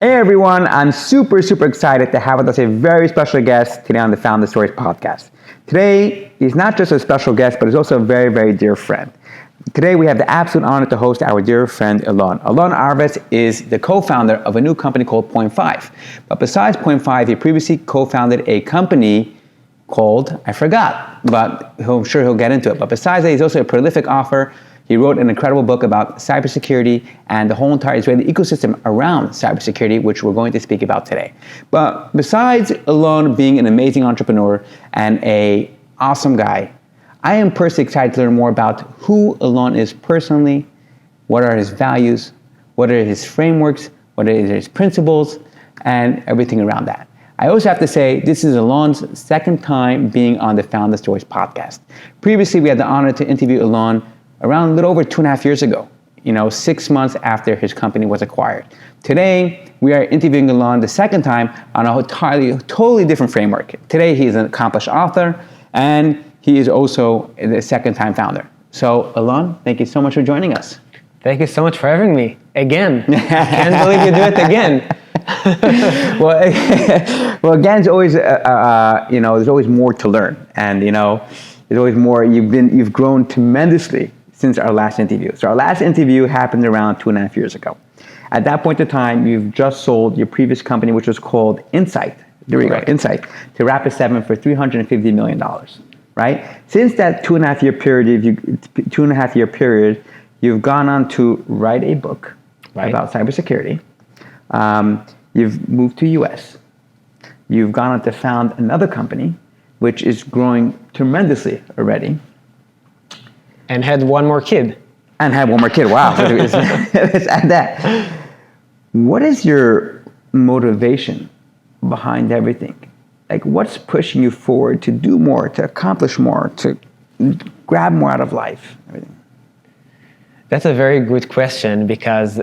Hey everyone, I'm super excited to have with us a very special guest today on the Found the Storiez podcast. Today, he's not just a special guest, but he's also a very dear friend. Today, we have the absolute honor to host our dear friend, Alon. Alon Arvatz is the co-founder of a new company called PointFive. But besides PointFive, he previously co-founded a company called, I forgot, but I'm sure he'll get into it. But besides that, he's also a prolific author. He wrote an incredible book about cybersecurity and the whole entire Israeli ecosystem around cybersecurity, which we're going to speak about today. But besides Alon being an amazing entrepreneur and an awesome guy, I am personally excited to learn more about who Alon is personally, what are his values, what are his frameworks, what are his principles, and everything around that. I also have to say, this is Alon's second time being on the Found the Storiez podcast. Previously, we had the honor to interview Alon around a little over 2.5 years ago, 6 months after his company was acquired. Today, we are interviewing Alon the second time on a totally different framework. Today, he is an accomplished author, and he is also the second-time founder. So, Alon, thank you so much for joining us. Thank you so much for having me again. Can't believe you do it again. well, again, it's always, there's always more to learn, and there's always more. You've grown tremendously since our last interview. So our last interview happened around 2.5 years ago. At that point in time, you've just sold your previous company, which was called Insight. There we go, Insight, to Rapid7 for $350 million, right? Since that 2.5 year period, you've gone on to write a book about cybersecurity. You've moved to US. You've gone on to found another company, which is growing tremendously already. And had one more kid. Wow. Let's add that. What is your motivation behind everything? Like, what's pushing you forward to do more, to accomplish more, to grab more out of life? Everything. That's a very good question, because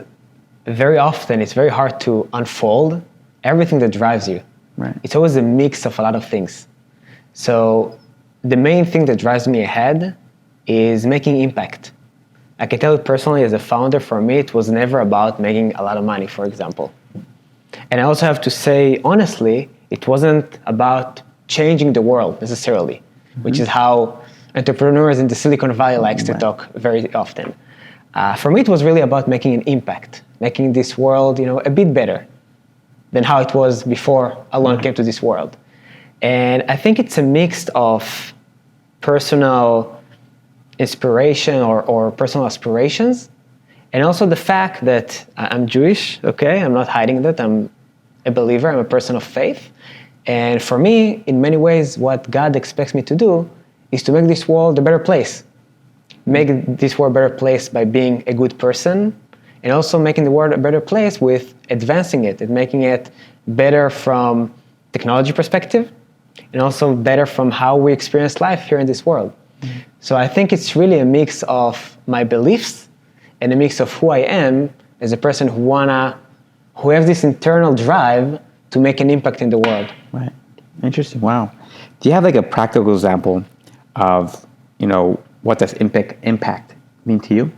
very often it's very hard to unfold everything that drives you. Right. It's always a mix of a lot of things. So the main thing that drives me ahead is making impact. I can tell you personally, as a founder, for me, it was never about making a lot of money, for example. And I also have to say, honestly, it wasn't about changing the world necessarily, which is how entrepreneurs in the Silicon Valley likes to talk very often. For me, it was really about making an impact, making this world, a bit better than how it was before Alon came to this world. And I think it's a mix of personal inspiration or personal aspirations, and also the fact that I'm Jewish, okay? I'm not hiding that. I'm a believer. I'm a person of faith. And for me, in many ways, what God expects me to do is to make this world a better place. Make this world a better place by being a good person, and also making the world a better place with advancing it and making it better from technology perspective, and also better from how we experience life here in this world. So I think it's really a mix of my beliefs and a mix of who I am as a person who has this internal drive to make an impact in the world. Right. Interesting. Wow. Do you have like a practical example of, what does impact mean to you?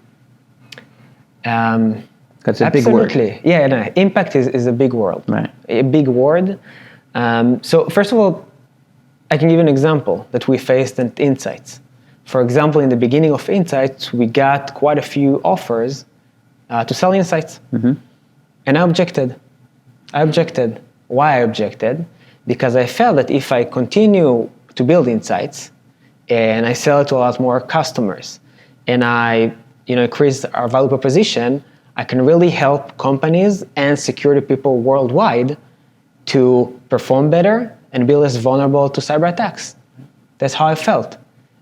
That's a big word. Absolutely. Yeah, no, impact is a big word. Right. A big word. So first of all, I can give an example that we faced at Insights. For example, in the beginning of Insights, we got quite a few offers to sell Insights. And I objected. Why I objected? Because I felt that if I continue to build Insights and I sell it to a lot more customers and I increase our value proposition, I can really help companies and security people worldwide to perform better and be less vulnerable to cyber attacks. That's how I felt.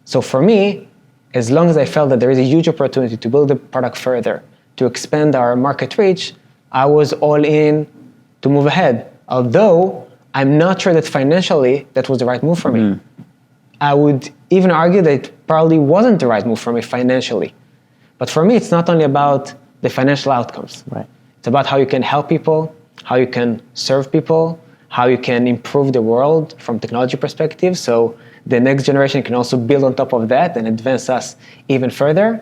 So for me, as long as I felt that there is a huge opportunity to build the product further, to expand our market reach, I was all in to move ahead. Although I'm not sure that financially that was the right move for me. I would even argue that it probably wasn't the right move for me financially. But for me, it's not only about the financial outcomes. Right. It's about how you can help people, how you can serve people, how you can improve the world from technology perspective. So the next generation can also build on top of that and advance us even further.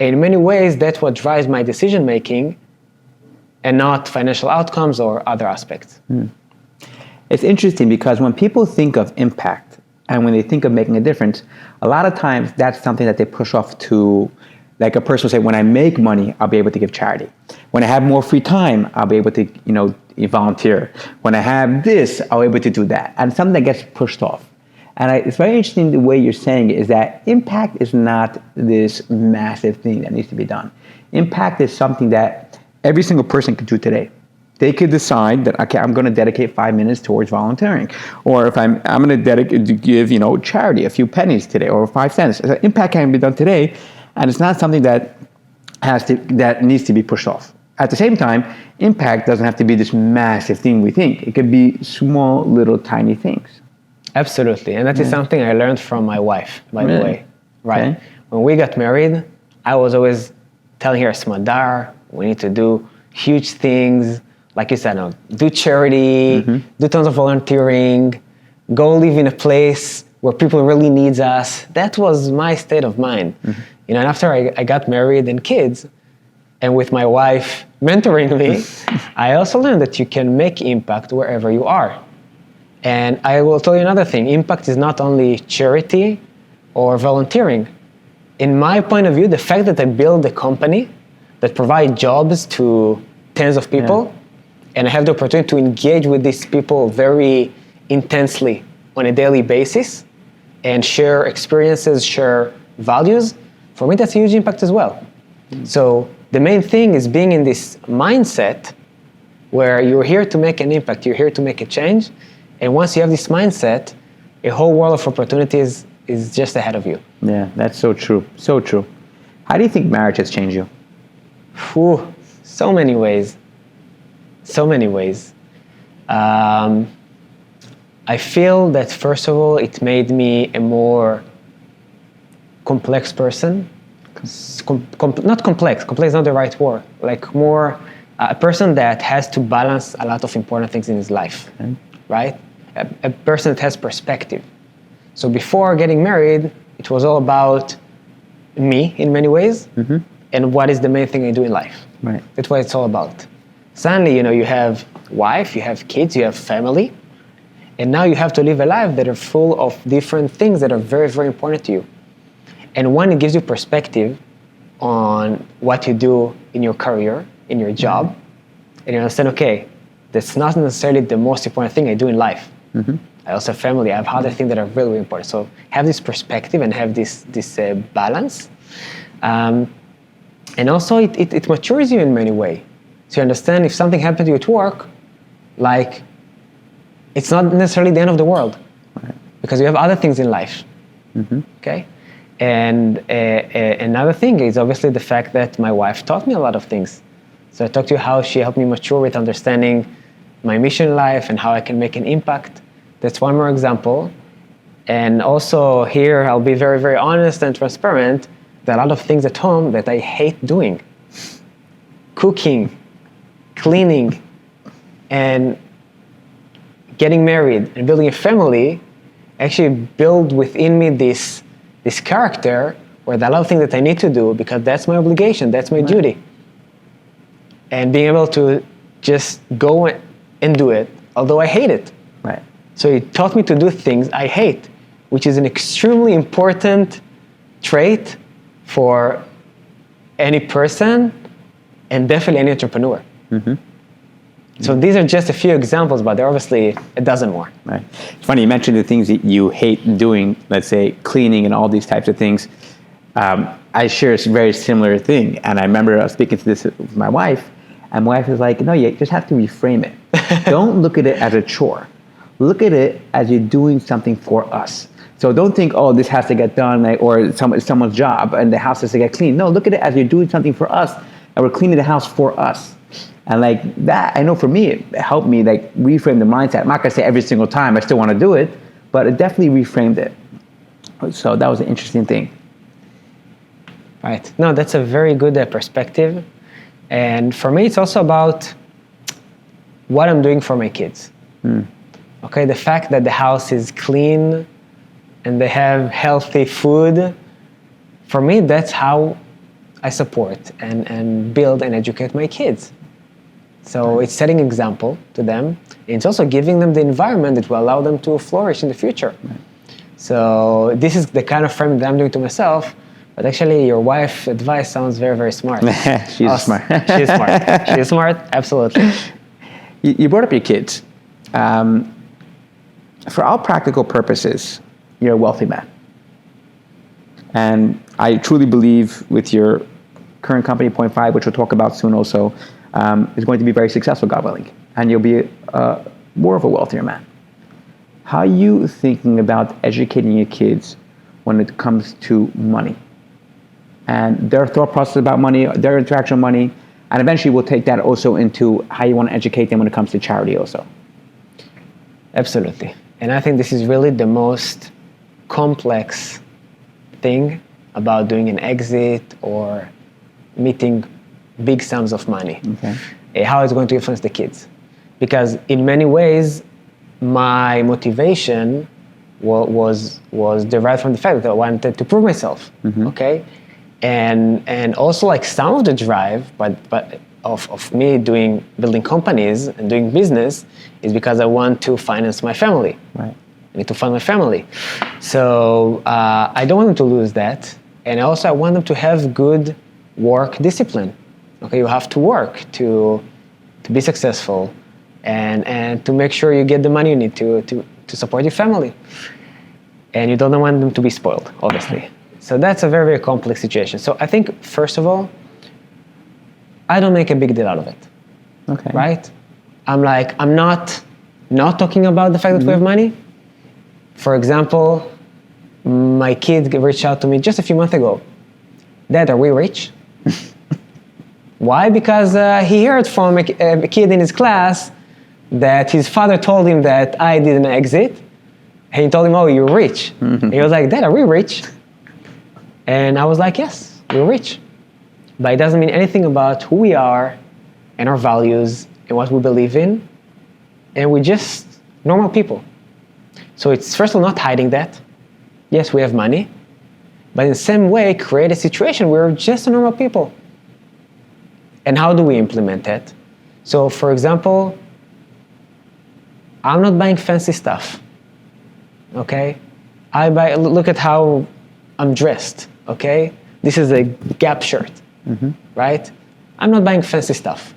And in many ways, that's what drives my decision making and not financial outcomes or other aspects. It's interesting because when people think of impact and when they think of making a difference, a lot of times that's something that they push off to, like a person will say, when I make money, I'll be able to give charity. When I have more free time, I'll be able to, volunteer. When I have this, I'll be able to do that. And something that gets pushed off. And it's very interesting the way you're saying it is that impact is not this massive thing that needs to be done. Impact is something that every single person can do today. They could decide that, okay, I'm going to dedicate 5 minutes towards volunteering. Or if I'm going to dedicate to give, charity a few pennies today or 5 cents. Impact can be done today, and it's not something that needs to be pushed off. At the same time, impact doesn't have to be this massive thing we think. It could be small, little, tiny things. Absolutely, and that is something I learned from my wife, by the way. Right? Okay. When we got married, I was always telling her, Smadar, we need to do huge things. Like you said, do charity, do tons of volunteering, go live in a place where people really need us. That was my state of mind. And after I got married and kids, and with my wife mentoring me, I also learned that you can make impact wherever you are. And I will tell you another thing. Impact is not only charity or volunteering. In my point of view, the fact that I build a company that provides jobs to tens of people, and I have the opportunity to engage with these people very intensely on a daily basis and share experiences, share values, for me that's a huge impact as well. So the main thing is being in this mindset where you're here to make an impact, you're here to make a change, and once you have this mindset, a whole world of opportunities is just ahead of you. Yeah, that's so true, so true. How do you think marriage has changed you? So many ways. So many ways. I feel that, first of all, it made me a more complex person. Not complex is not the right word. Like more a person that has to balance a lot of important things in his life, right? A person that has perspective. So before getting married, it was all about me in many ways, and what is the main thing I do in life. Right. That's what it's all about. Suddenly, you have wife, you have kids, you have family, and now you have to live a life that are full of different things that are very, very important to you. And one, it gives you perspective on what you do in your career, in your job, and you understand, okay, that's not necessarily the most important thing I do in life. I also have family, I have other things that are really, really important. So have this perspective and have this balance. And also it matures you in many ways. So you understand if something happened to you at work, like it's not necessarily the end of the world, because you have other things in life. Okay? And another thing is obviously the fact that my wife taught me a lot of things. So I talked to you how she helped me mature with understanding my mission in life and how I can make an impact. That's one more example. And also here, I'll be very, very honest and transparent. There are a lot of things at home that I hate doing. Cooking, cleaning, and getting married and building a family actually build within me this character where there are a lot of things that I need to do because that's my obligation, that's my duty. And being able to just go and do it, although I hate it. Right. So it taught me to do things I hate, which is an extremely important trait for any person and definitely any entrepreneur. So these are just a few examples, but there are obviously a dozen more. Right. It's funny, you mentioned the things that you hate doing, let's say cleaning and all these types of things. I share a very similar thing. And I remember I was speaking to this with my wife, and my wife was like, no, you just have to reframe it. Don't look at it as a chore. Look at it as you're doing something for us. So don't think, oh, this has to get done, or it's someone's job and the house has to get cleaned. No, look at it as you're doing something for us, and we're cleaning the house for us. And like that, I know for me, it helped me like reframe the mindset. I'm not gonna say every single time I still wanna do it, but it definitely reframed it. So that was an interesting thing. Right. No, that's a very good perspective. And for me, it's also about what I'm doing for my kids. Okay, the fact that the house is clean and they have healthy food, for me, that's how I support and build and educate my kids. So it's setting example to them. And it's also giving them the environment that will allow them to flourish in the future. Right. So this is the kind of framing that I'm doing to myself. But actually, your wife's advice sounds very, very smart. She's smart. She's smart. She's smart, absolutely. You brought up your kids. For all practical purposes, you're a wealthy man. And I truly believe with your current company, PointFive, which we'll talk about soon also, is going to be very successful, God willing. And you'll be more of a wealthier man. How are you thinking about educating your kids when it comes to money? And their thought process about money, their interaction with money, and eventually we'll take that also into how you want to educate them when it comes to charity also. Absolutely. And I think this is really the most complex thing about doing an exit or meeting big sums of money. Okay. How it's going to influence the kids. Because in many ways, my motivation was derived from the fact that I wanted to prove myself, okay? And also like some of the drive but of me building companies and doing business is because I want to finance my family. Right. I need to fund my family. So I don't want them to lose that. And also I want them to have good work discipline. Okay, you have to work to be successful and to make sure you get the money you need to support your family. And you don't want them to be spoiled, obviously. So that's a very, very complex situation. So I think, first of all, I don't make a big deal out of it. Okay. Right? I'm not talking about the fact that we have money. For example, my kid reached out to me just a few months ago. Dad, are we rich? Why? Because he heard from a kid in his class that his father told him that I did an exit. And he told him, oh, you're rich. And he was like, Dad, are we rich? And I was like, yes, we're rich. But it doesn't mean anything about who we are and our values and what we believe in. And we're just normal people. So it's first of all not hiding that. Yes, we have money. But in the same way, create a situation where we're just normal people. And how do we implement that? So for example, I'm not buying fancy stuff. Okay? Look at how I'm dressed. Okay? This is a Gap shirt. Right? I'm not buying fancy stuff.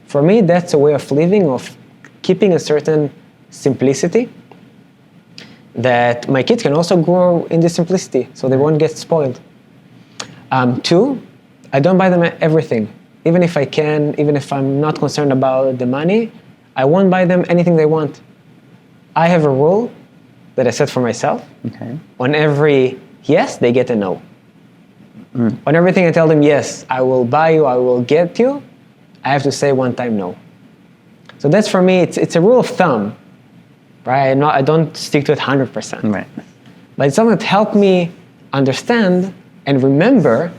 For me, that's a way of living, of keeping a certain simplicity that my kids can also grow in this simplicity so they won't get spoiled. Two, I don't buy them everything. Even if I can, even if I'm not concerned about the money, I won't buy them anything they want. I have a rule that I set for myself. Okay. On every yes, they get a no. On everything I tell them, yes, I will buy you, I will get you, I have to say one time no. So that's for me, it's a rule of thumb, right? I don't stick to it 100%. Right. But it's something that helped me understand and remember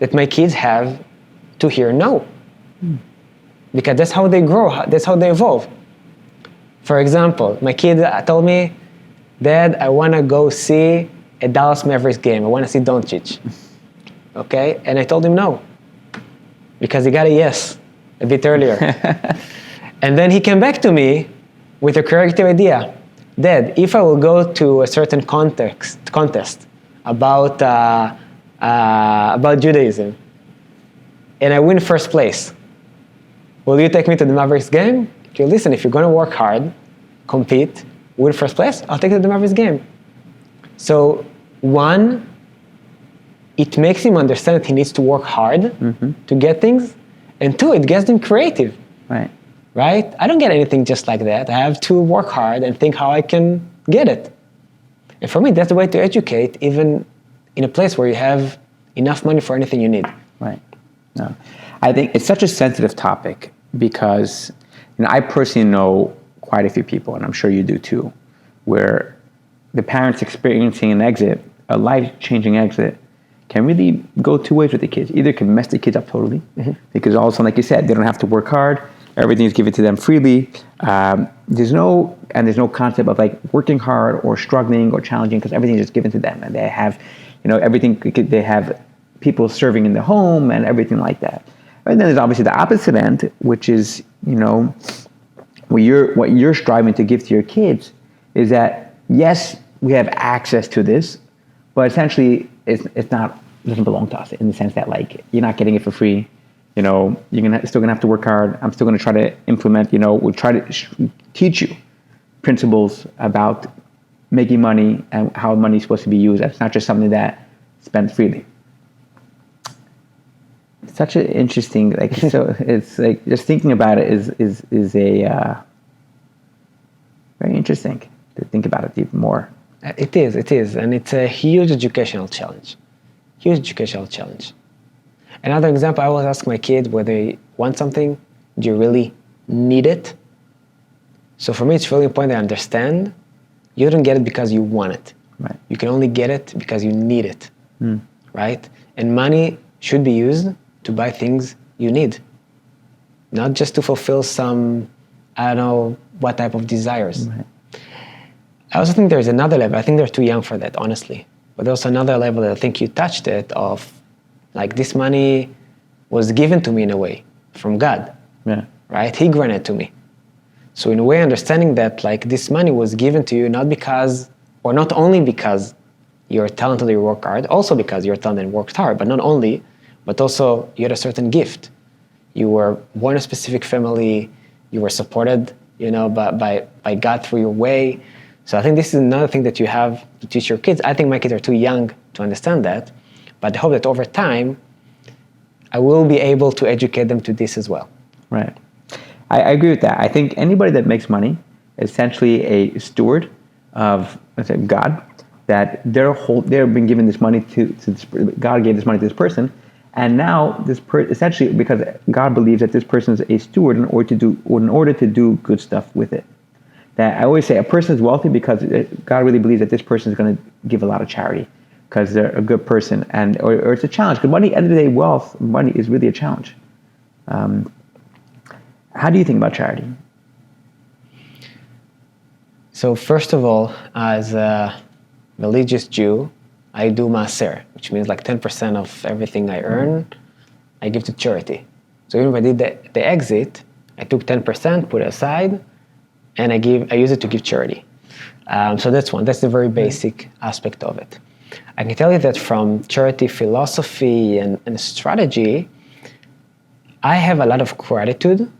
that my kids have to hear no. Because that's how they grow, that's how they evolve. For example, my kid told me, Dad, I want to go see a Dallas Mavericks game. I want to see Doncic. Okay? And I told him no. Because he got a yes a bit earlier. And then he came back to me with a creative idea. Dad, if I will go to a certain contest about Judaism, and I win first place, will you take me to the Mavericks game? Okay, listen, if you're going to work hard, compete, win first place, I'll take you to the Mavericks game. So, one, it makes him understand that he needs to work hard to get things. And two, it gets him creative. Right. Right? I don't get anything just like that. I have to work hard and think how I can get it. And for me, that's the way to educate, even in a place where you have enough money for anything you need. Right. No. I think it's such a sensitive topic because I personally know quite a few people, and I'm sure you do too, where the parents experiencing an exit, a life-changing exit, can really go two ways with the kids. Either it can mess the kids up totally, because all of a sudden, like you said, they don't have to work hard. Everything is given to them freely. There's no concept of like working hard or struggling or challenging because everything is just given to them, and they have, everything. They have people serving in the home and everything like that. And then there's obviously the opposite end, which is, what you're striving to give to your kids is that, yes, we have access to this, but essentially it doesn't belong to us in the sense that, like, you're not getting it for free. You're still gonna have to work hard. I'm still gonna try to implement. We'll try to teach you principles about making money and how money is supposed to be used. It's not just something that spent freely. It's such an interesting, like, so it's like just thinking about it is a very interesting to think about it even more. It is, and it's a huge educational challenge. Another example, I always ask my kid whether they want something, do you really need it? So for me, it's really important to understand you don't get it because you want it. Right. You can only get it because you need it, right? And money should be used to buy things you need, not just to fulfill some, I don't know what type of desires. Right. I also think there's another level. I think they're too young for that, honestly. But there's another level that I think you touched it of, like, this money was given to me in a way from God, right? He granted to me. So in a way, understanding that, like, this money was given to you not because, or not only because you're talented or you work hard, also because you're talented and worked hard, but not only, but also you had a certain gift. You were born in a specific family, you were supported, by God through your way. So I think this is another thing that you have to teach your kids. I think my kids are too young to understand that, but I hope that over time, I will be able to educate them to this as well. Right. I agree with that. I think anybody that makes money is essentially a steward of, let's say, God, that they've been given this money to this, God gave this money to this person, and now essentially because God believes that this person is a steward in order to do good stuff with it. That I always say a person is wealthy because God really believes that this person is going to give a lot of charity because they're a good person, or it's a challenge. Because money, at the end of the day, money is really a challenge. How do you think about charity? So first of all, as a religious Jew, I do maaser, which means like 10% of everything I earn, I give to charity. So even if I did the exit, I took 10%, put it aside, and I use it to give charity. So that's one. That's the very basic aspect of it. I can tell you that from charity philosophy and strategy, I have a lot of gratitude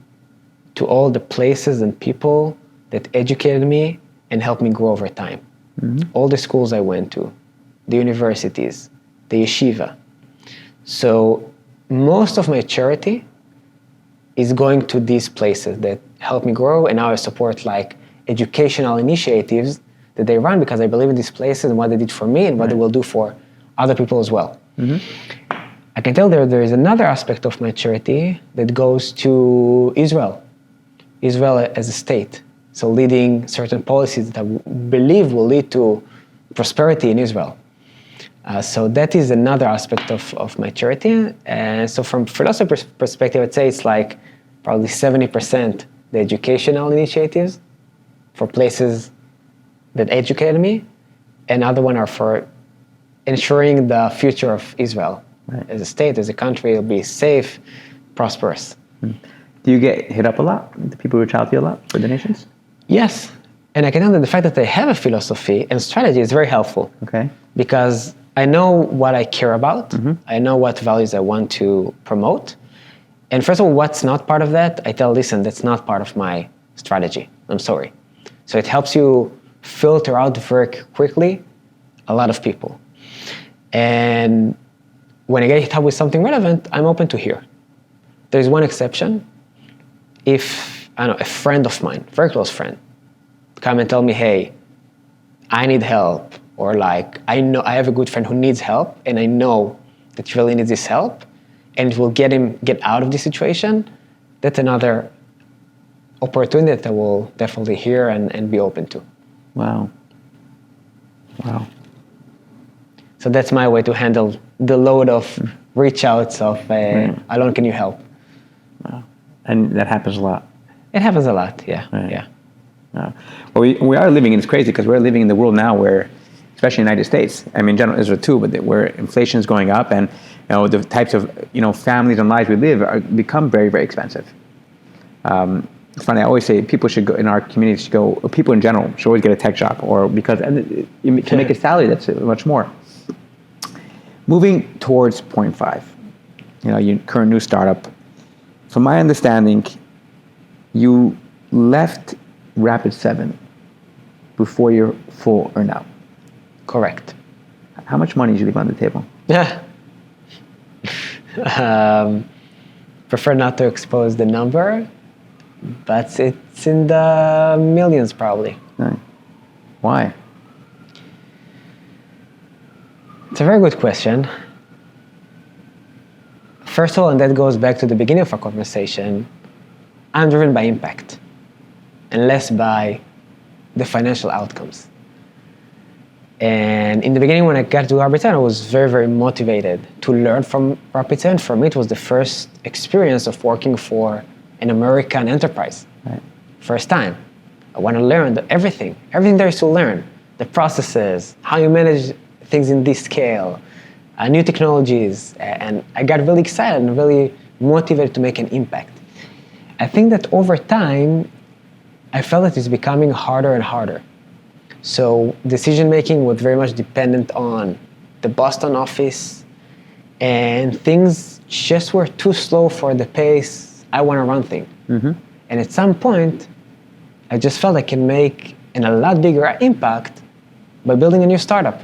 to all the places and people that educated me and helped me grow over time. All the schools I went to, the universities, the yeshiva. So most of my charity is going to these places that help me grow, and now I support like educational initiatives that they run because I believe in these places and what they did for me and what they will do for other people as well. I can tell there is another aspect of my charity that goes to Israel as a state. So leading certain policies that I believe will lead to prosperity in Israel. So that is another aspect of my charity. And so from philosophy perspective, I'd say it's like probably 70% the educational initiatives for places that educated me, and other one are for ensuring the future of Israel. As a state, as a country, it'll be safe, prosperous. Do you get hit up a lot? Do people reach out to you a lot for donations? Yes. And I can tell that the fact that I have a philosophy and strategy is very helpful. Okay. Because I know what I care about. I know what values I want to promote. And first of all, what's not part of that, I tell, listen, that's not part of my strategy. I'm sorry. So it helps you filter out very quickly a lot of people. And when I get hit up with something relevant, I'm open to hear. There's one exception. If, I don't know, a friend of mine, very close friend, come and tell me, hey, I need help, or like, I know I have a good friend who needs help, and I know that he really needs this help, and it will get him get out of this situation, that's another opportunity that I will definitely hear and be open to. Wow. So that's my way to handle the load of reach outs of, Alon, can you help? Wow. And that happens a lot. It happens a lot, yeah. Right. Yeah. Well, we are living, it's crazy because we're living in the world now where especially in the United States. I mean, in general, Israel too, but where inflation is going up, and the types of families and lives we live become very, very expensive. It's funny. I always say people should go in our community. Should go. People in general should always get a tech job, or because you can make a salary that's much more. Moving towards PointFive, your current new startup. From my understanding, you left Rapid7 before your full earnout. Correct. How much money did you leave on the table? Yeah. Prefer not to expose the number, but it's in the millions probably. Right. Why? It's a very good question. First of all, and that goes back to the beginning of our conversation, I'm driven by impact and less by the financial outcomes. And in the beginning, when I got to Rapid7, I was very, very motivated to learn from Rapid7. For me, it was the first experience of working for an American enterprise. Right. First time. I want to learn everything there is to learn. The processes, how you manage things in this scale, new technologies. And I got really excited and really motivated to make an impact. I think that over time, I felt that it's becoming harder and harder. So decision-making was very much dependent on the Boston office, and things just were too slow for the pace I want to run things. Mm-hmm. And at some point, I just felt I can make a lot bigger impact by building a new startup.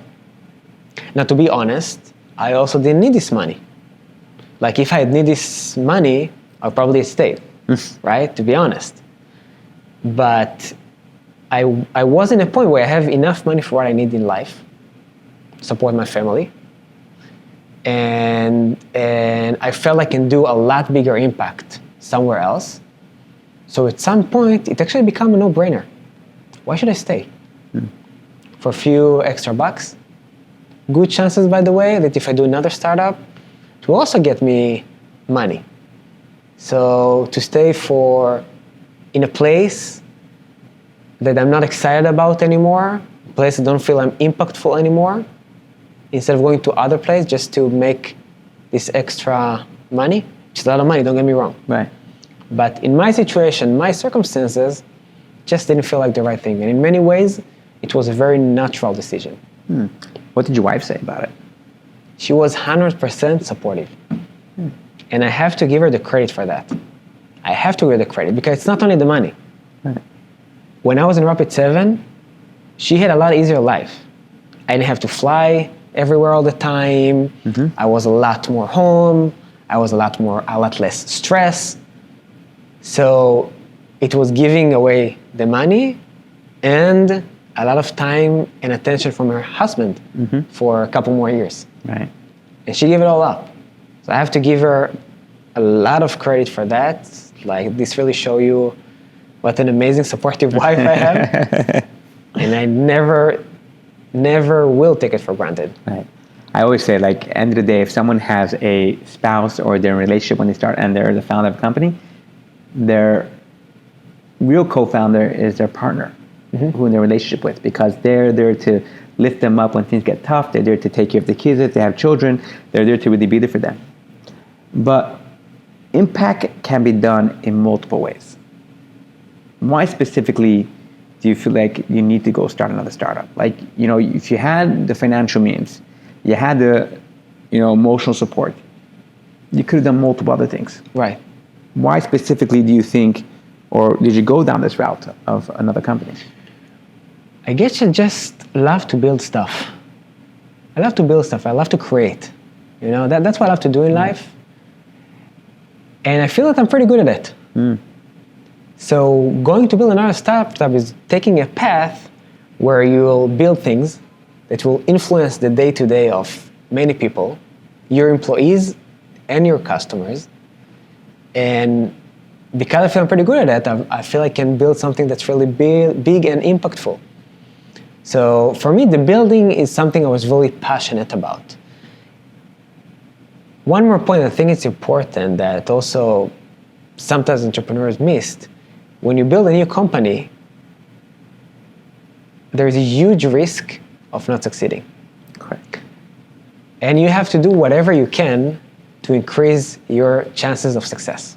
Now, to be honest, I also didn't need this money. Like, if I had needed this money, I probably stayed, right? To be honest. But I was in a point where I have enough money for what I need in life, support my family, and I felt I can do a lot bigger impact somewhere else. So at some point, it actually became a no-brainer. Why should I stay? For a few extra bucks? Good chances, by the way, that if I do another startup, it will also get me money. So to stay in a place that I'm not excited about anymore, a place I don't feel I'm impactful anymore, instead of going to other place just to make this extra money, which is a lot of money, don't get me wrong. Right. But in my situation, my circumstances, just didn't feel like the right thing. And in many ways, it was a very natural decision. What did your wife say about it? She was 100% supportive. And I have to give her the credit for that. I have to give her the credit because it's not only the money. Right. When I was in Rapid7, she had a lot easier life. I didn't have to fly everywhere all the time. Mm-hmm. I was a lot more home. I was a lot less stress. So it was giving away the money and a lot of time and attention from her husband for a couple more years. Right. And she gave it all up. So I have to give her a lot of credit for that. Like, this really show you what an amazing supportive wife I have. And I never will take it for granted. Right. I always say, like, end of the day, if someone has a spouse or they're in a relationship when they start and they're the founder of a company, their real co-founder is their partner who in their relationship with, because they're there to lift them up when things get tough. They're there to take care of the kids if they have children. They're there to really be there for them. But impact can be done in multiple ways. Why specifically do you feel like you need to go start another startup? Like, if you had the financial means, you had the, emotional support, you could have done multiple other things. Right. Why specifically do you think, or did you go down this route of another company? I guess I just love to build stuff. I love to build stuff. I love to create. That's what I love to do in life. And I feel that I'm pretty good at it. So going to build another startup is taking a path where you will build things that will influence the day-to-day of many people, your employees and your customers. And because I feel I'm pretty good at it, I feel I can build something that's really big and impactful. So for me, the building is something I was really passionate about. One more point, I think it's important that also sometimes entrepreneurs missed. When you build a new company, there's a huge risk of not succeeding. Correct. And you have to do whatever you can to increase your chances of success.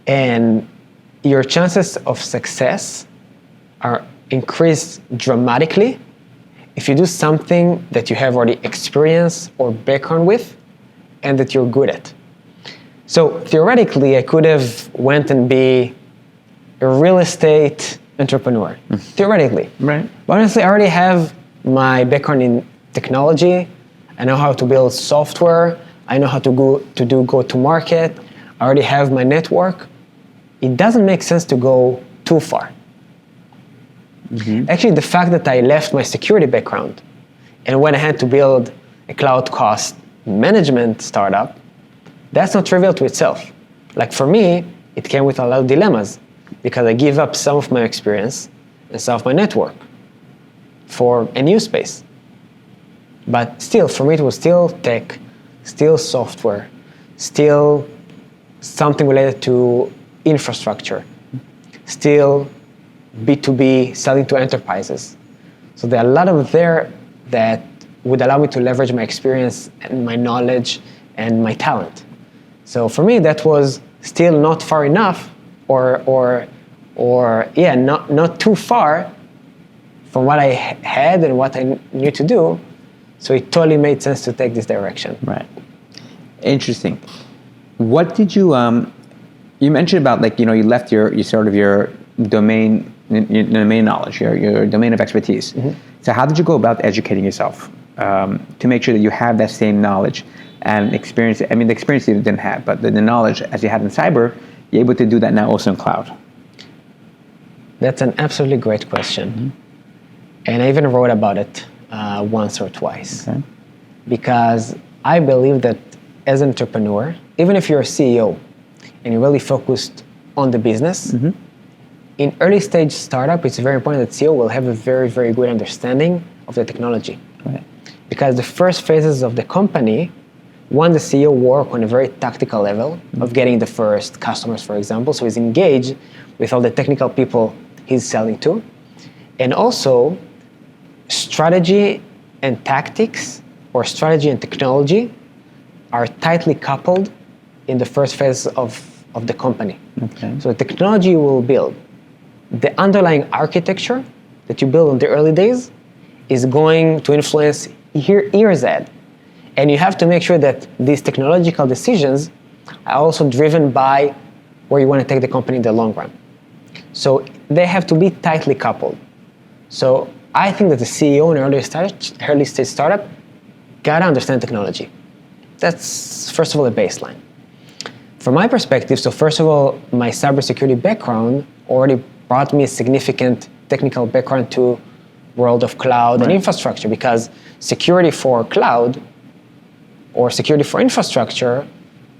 And your chances of success are increased dramatically if you do something that you have already experience or background with and that you're good at. So theoretically, I could have went and be a real estate entrepreneur, theoretically. Right. But honestly, I already have my background in technology. I know how to build software. I know how to do go-to-market. I already have my network. It doesn't make sense to go too far. Actually, the fact that I left my security background and went ahead to build a cloud cost management startup, that's not trivial to itself. Like for me, it came with a lot of dilemmas because I give up some of my experience and some of my network for a new space. But still, for me, it was still tech, still software, still something related to infrastructure, still B2B, selling to enterprises. So there are a lot of there that would allow me to leverage my experience and my knowledge and my talent. So for me, that was still not far enough not too far from what I had and what I knew to do. So it totally made sense to take this direction. Right. Interesting. What did you, you mentioned about you left your domain knowledge, your domain of expertise. So how did you go about educating yourself to make sure that you have that same knowledge and experience? I mean, the experience you didn't have, but the knowledge as you had in cyber, you're able to do that now also in cloud. That's an absolutely great question. And I even wrote about it once or twice. Okay. Because I believe that as an entrepreneur, even if you're a CEO and you're really focused on the business, in early stage startup, it's very important that CEO will have a very, very good understanding of the technology. Right. Because the first phases of the company, the CEO work on a very tactical level of getting the first customers, for example. So he's engaged with all the technical people he's selling to. And also strategy and tactics, or strategy and technology, are tightly coupled in the first phase of the company. Okay. So the technology you will build, the underlying architecture that you build in the early days is going to influence years ahead. And you have to make sure that these technological decisions are also driven by where you want to take the company in the long run. So they have to be tightly coupled. So I think that the CEO in an early stage startup gotta understand technology. That's, first of all, a baseline. From my perspective, so first of all, my cybersecurity background already brought me a significant technical background to world of cloud and infrastructure, because security for cloud or security for infrastructure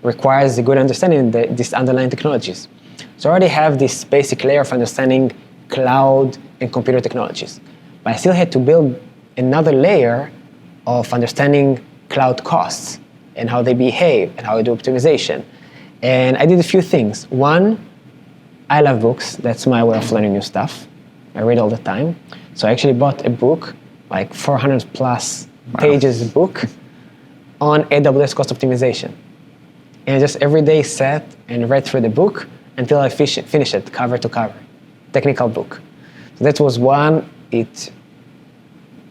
requires a good understanding of these underlying technologies. So I already have this basic layer of understanding cloud and computer technologies. But I still had to build another layer of understanding cloud costs and how they behave and how I do optimization. And I did a few things. One, I love books. That's my way of learning new stuff. I read all the time. So I actually bought a book, like 400 plus pages book on AWS cost optimization. And I just every day sat and read through the book until I finished it cover to cover, technical book. So that was one. It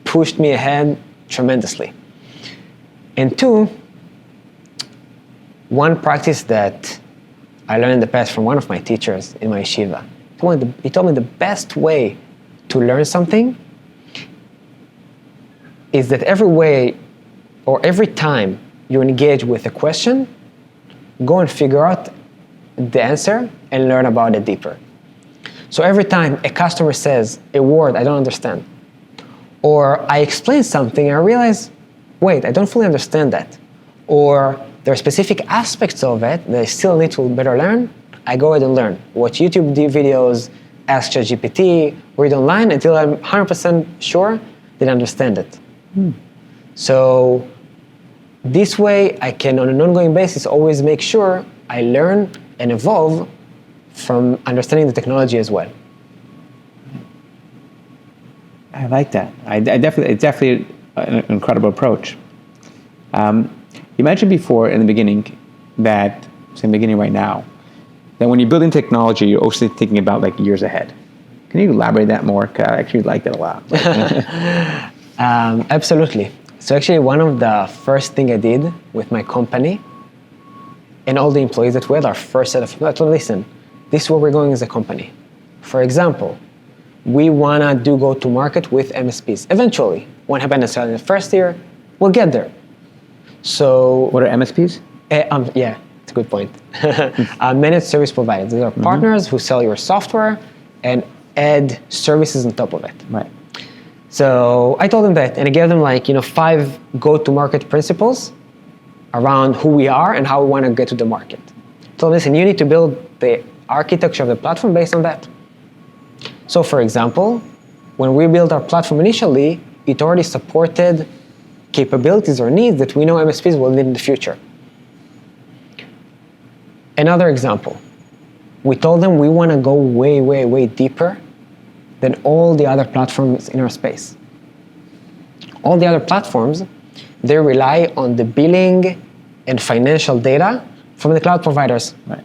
pushed me ahead tremendously. And two, one practice that I learned in the past from one of my teachers in my yeshiva. He told me the best way to learn something is that every time you engage with a question, go and figure out the answer and learn about it deeper. So every time a customer says a word I don't understand, or I explain something and I realize, wait, I don't fully understand that, or there are specific aspects of it that I still need to better learn, I go ahead and learn. Watch YouTube videos, ask ChatGPT, read online until I'm 100% sure that I understand it. So this way I can, on an ongoing basis, always make sure I learn and evolve from understanding the technology as well. I like that. It's definitely an incredible approach. You mentioned before in the beginning that, so in the beginning right now, that when you're building technology, you're also thinking about like years ahead. Can you elaborate that more? 'Cause I actually like that a lot. Absolutely. So actually one of the first thing I did with my company and all the employees that we had, our first set of people, I told them, listen, this is where we're going as a company. For example, we want to do go-to-market with MSPs. Eventually, won't happen necessarily in the first year, we'll get there. So What are MSPs? Yeah, it's a good point. Managed service providers. These are partners who sell your software and add services on top of it. Right. So I told them that, and I gave them 5 go-to-market principles around who we are and how we want to get to the market. So listen, you need to build the architecture of the platform based on that. So for example, when we built our platform initially, it already supported capabilities or needs that we know MSPs will need in the future. Another example, we told them we want to go way, way, way deeper than all the other platforms in our space. All the other platforms, they rely on the billing and financial data from the cloud providers. Right.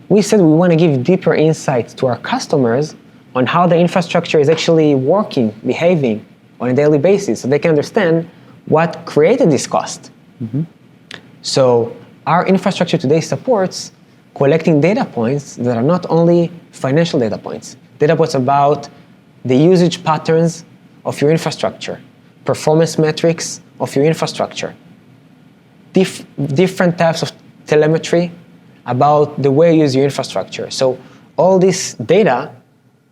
We said we want to give deeper insights to our customers on how the infrastructure is actually working, behaving on a daily basis, so they can understand what created this cost. So our infrastructure today supports collecting data points that are not only financial data points about the usage patterns of your infrastructure, performance metrics of your infrastructure, different types of telemetry about the way you use your infrastructure. So all this data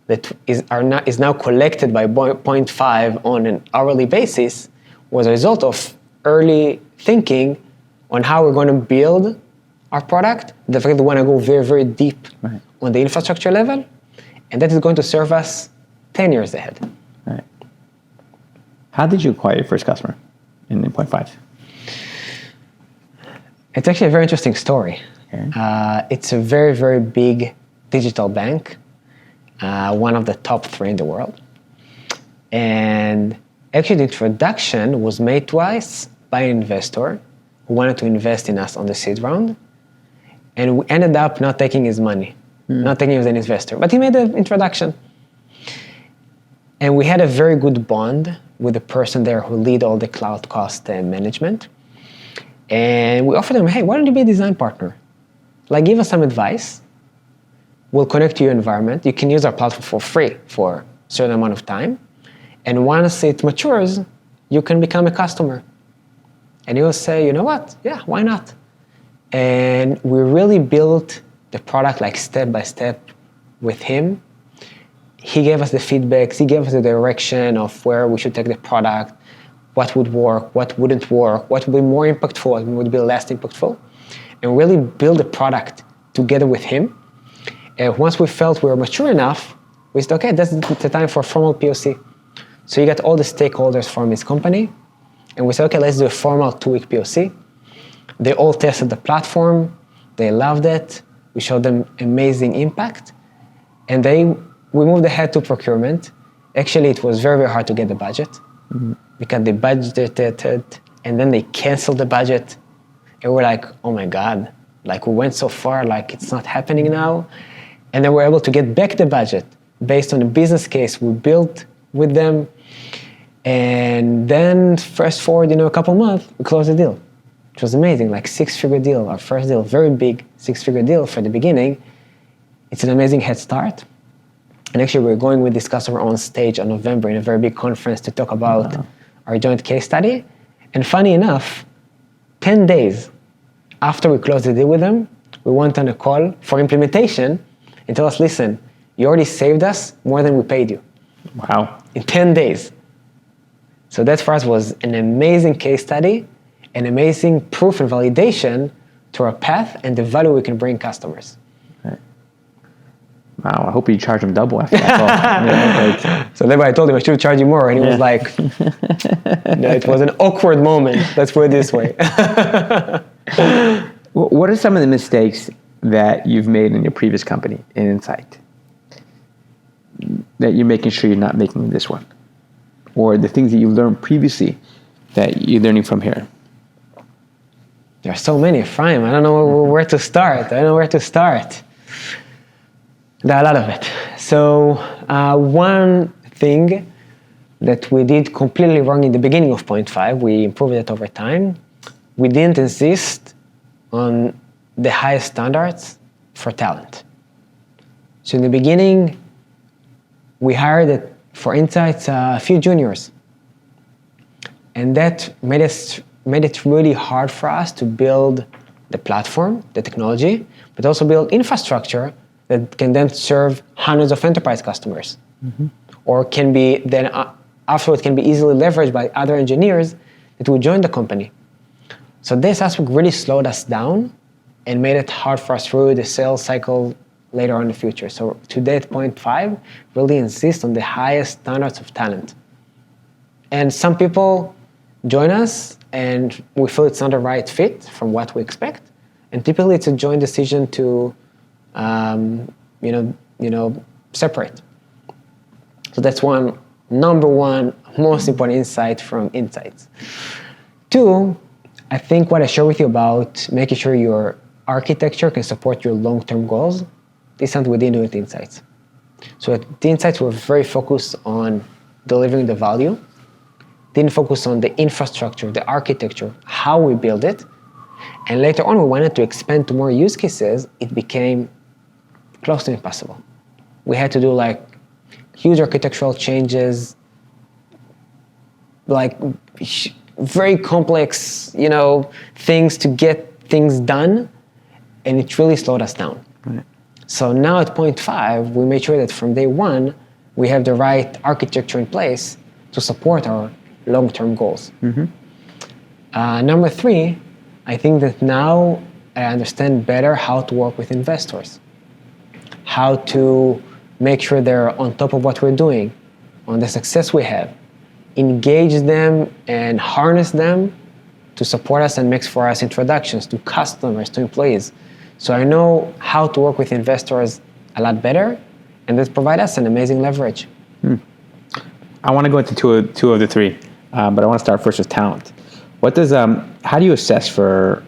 that is now collected by PointFive on an hourly basis was a result of early thinking on how we're going to build our product, the fact that we want to go very, very deep on the infrastructure level, and that is going to serve us 10 years ahead. Right. How did you acquire your first customer in PointFive? It's actually a very interesting story. Okay. It's a very, very big digital bank, one of the top 3 in the world. And actually the introduction was made to us by an investor who wanted to invest in us on the seed round. And we ended up not taking his money, not taking him as an investor, but he made the introduction. And we had a very good bond with the person there who lead all the cloud cost management. And we offered him, hey, why don't you be a design partner? Like, give us some advice. We'll connect to your environment. You can use our platform for free for a certain amount of time. And once it matures, you can become a customer. And he will say, you know what? Yeah, why not? And we really built the product like step by step with him. He gave us the feedbacks. He gave us the direction of where we should take the product, what would work, what wouldn't work, what would be more impactful, what would be less impactful, and really build the product together with him. And once we felt we were mature enough, we said, okay, that's the time for a formal POC. So he got all the stakeholders from his company, and we said, okay, let's do a formal 2-week POC. They all tested the platform. They loved it. We showed them amazing impact. And we moved ahead to procurement. Actually, it was very, very hard to get the budget because they budgeted and then they canceled the budget. And we're like, oh my God, like we went so far, like it's not happening now. And then we're able to get back the budget based on the business case we built with them. And then fast forward, a couple months, we closed the deal. It was amazing, like 6-figure deal, our first deal, very big 6-figure deal for the beginning. It's an amazing head start. And actually, we're going with this customer on stage in November in a very big conference to talk about our joint case study. And funny enough, 10 days after we closed the deal with them, we went on a call for implementation and told us, listen, you already saved us more than we paid you. Wow. In 10 days. So that for us was an amazing case study, an amazing proof and validation to our path and the value we can bring customers. Wow, I hope you charge them double after that call. So then I told him I should charge you more, and he was like, no, it was an awkward moment, let's put it this way. What are some of the mistakes that you've made in your previous company in Insight that you're making sure you're not making in this one? or the things that you learned previously that you're learning from here? There are so many, Ephraim. I don't know where to start. There are a lot of it. So one thing that we did completely wrong in the beginning of PointFive, we improved it over time. We didn't insist on the highest standards for talent. So in the beginning, we hired for insights a few juniors. And that made it really hard for us to build the platform, the technology, but also build infrastructure that can then serve hundreds of enterprise customers. Or can be then afterwards can be easily leveraged by other engineers that will join the company. So this aspect really slowed us down and made it hard for us through the sales cycle later on in the future. So today at PointFive, really insist on the highest standards of talent. And some people join us and we feel it's not the right fit from what we expect. And typically it's a joint decision to separate. So that's number one most important insight from insights. Two, I think what I share with you about making sure your architecture can support your long-term goals is something we didn't do with insights. So at the insights, we're very focused on delivering the value, didn't focus on the infrastructure, the architecture, how we build it. And later on, we wanted to expand to more use cases. It became close to impossible. We had to do like huge architectural changes, like very complex, things to get things done, and it really slowed us down. Right. So now at PointFive, we made sure that from day one, we have the right architecture in place to support our long-term goals. Number three, I think that now I understand better how to work with investors, how to make sure they're on top of what we're doing, on the success we have, engage them and harness them to support us and make for us introductions to customers, to employees. So I know how to work with investors a lot better, and that provide us an amazing leverage. I want to go into two of the three, but I want to start first with talent. How do you assess for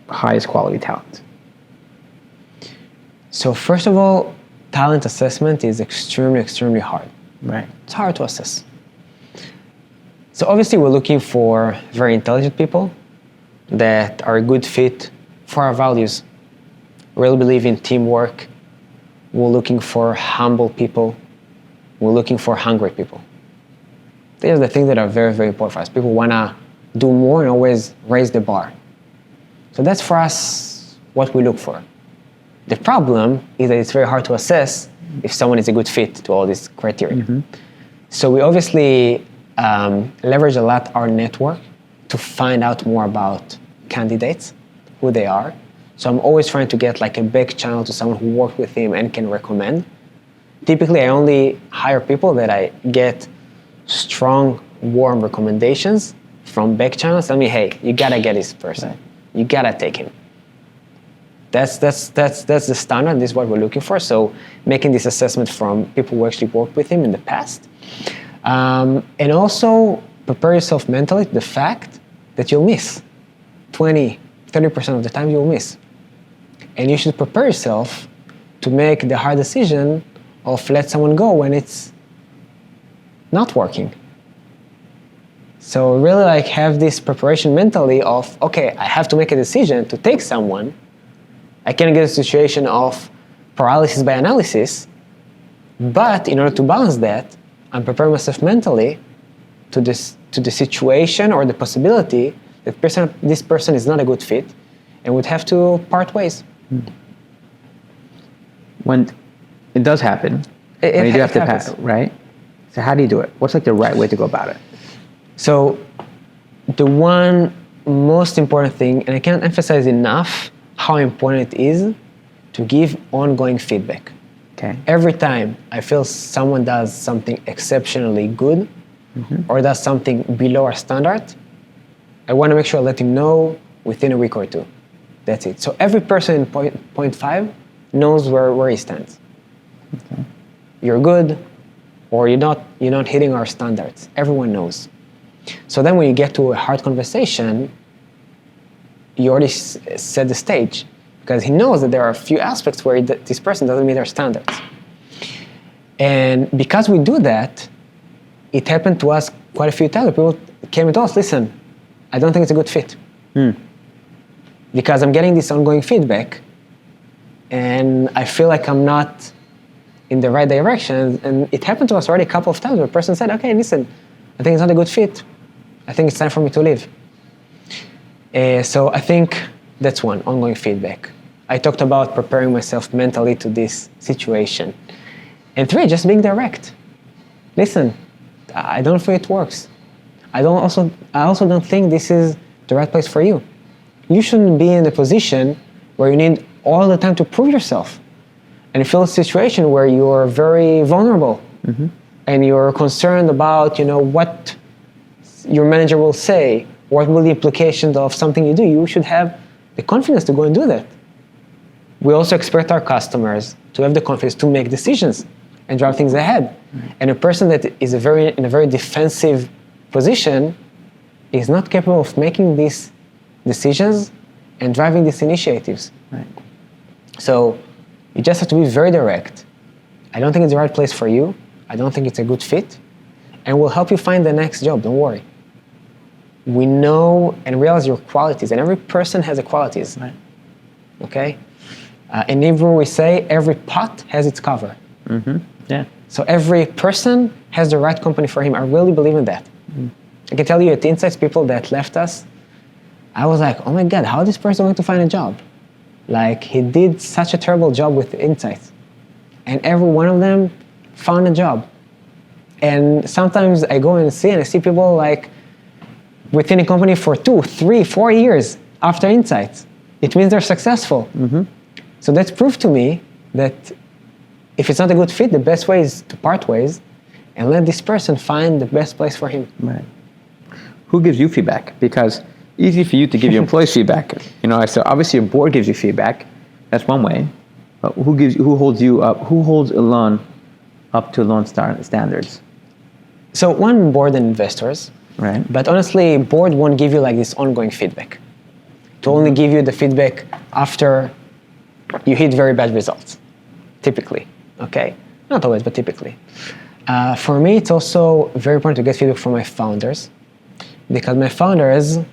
highest quality talent? So first of all, talent assessment is extremely, extremely hard. Right. It's hard to assess. So obviously we're looking for very intelligent people that are a good fit for our values. We really believe in teamwork. We're looking for humble people. We're looking for hungry people. These are the things that are very, very important for us. People want to do more and always raise the bar. So that's for us what we look for. The problem is that it's very hard to assess if someone is a good fit to all these criteria. So we obviously leverage a lot our network to find out more about candidates, who they are. So I'm always trying to get like a back channel to someone who worked with him and can recommend. Typically, I only hire people that I get strong, warm recommendations from back channels. Tell me, hey, you gotta get this person. Right. You gotta take him. That's the standard. This is what we're looking for. So making this assessment from people who actually worked with him in the past. And also prepare yourself mentally to the fact that you'll miss. 20, 30% of the time you'll miss. And you should prepare yourself to make the hard decision of let someone go when it's not working. So really like have this preparation mentally of, okay, I have to make a decision to take someone. I can get a situation of paralysis by analysis, but in order to balance that, I'm preparing myself mentally to the situation or the possibility that this person is not a good fit and would have to part ways. When it does happen, when you do have to pass, right? So how do you do it? What's like the right way to go about it? So the one most important thing, and I can't emphasize enough how important it is to give ongoing feedback. Okay. Every time I feel someone does something exceptionally good or does something below our standard, I want to make sure I let him know within a week or two. That's it. So every person in PointFive knows where he stands. Okay. You're good, or you're not hitting our standards. Everyone knows. So then when you get to a hard conversation, you already set the stage, because he knows that there are a few aspects where this person doesn't meet our standards. And because we do that, it happened to us quite a few times. People came and told us, listen, I don't think it's a good fit. Because I'm getting this ongoing feedback, and I feel like I'm not in the right direction. And it happened to us already a couple of times where a person said, okay, listen, I think it's not a good fit. I think it's time for me to leave. So I think that's one, ongoing feedback. I talked about preparing myself mentally to this situation. And 3, just being direct. Listen, I don't feel it works. I also don't think this is the right place for you. You shouldn't be in a position where you need all the time to prove yourself. And you feel a situation where you're very vulnerable, and you're concerned about, what your manager will say, what will the implications of something you do. You should have the confidence to go and do that. We also expect our customers to have the confidence to make decisions and drive things ahead. And a person that is in a very defensive position is not capable of making these decisions and driving these initiatives. Right. So you just have to be very direct. I don't think it's the right place for you. I don't think it's a good fit. And we'll help you find the next job, don't worry. We know and realize your qualities, and every person has a qualities. Right. Okay? In Hebrew we say every pot has its cover. Yeah. So every person has the right company for him. I really believe in that. I can tell you at Insights, people that left us, I was like, oh my God, how is this person going to find a job? Like, he did such a terrible job with Insights. And every one of them found a job. And sometimes I go and I see people like within a company for 2, 3, 4 years after Insights. It means they're successful. So that's proof to me that if it's not a good fit, the best way is to part ways and let this person find the best place for him. Right. Who gives you feedback? Because easy for you to give your employees feedback. So obviously your board gives you feedback. That's one way. But who holds you up? Who holds Alon up to Alon standards? So one, board and investors. Right. But honestly, board won't give you like this ongoing feedback. To only give you the feedback after you hit very bad results, typically. Okay? Not always, but typically. For me, it's also very important to get feedback from my founders, because my founders are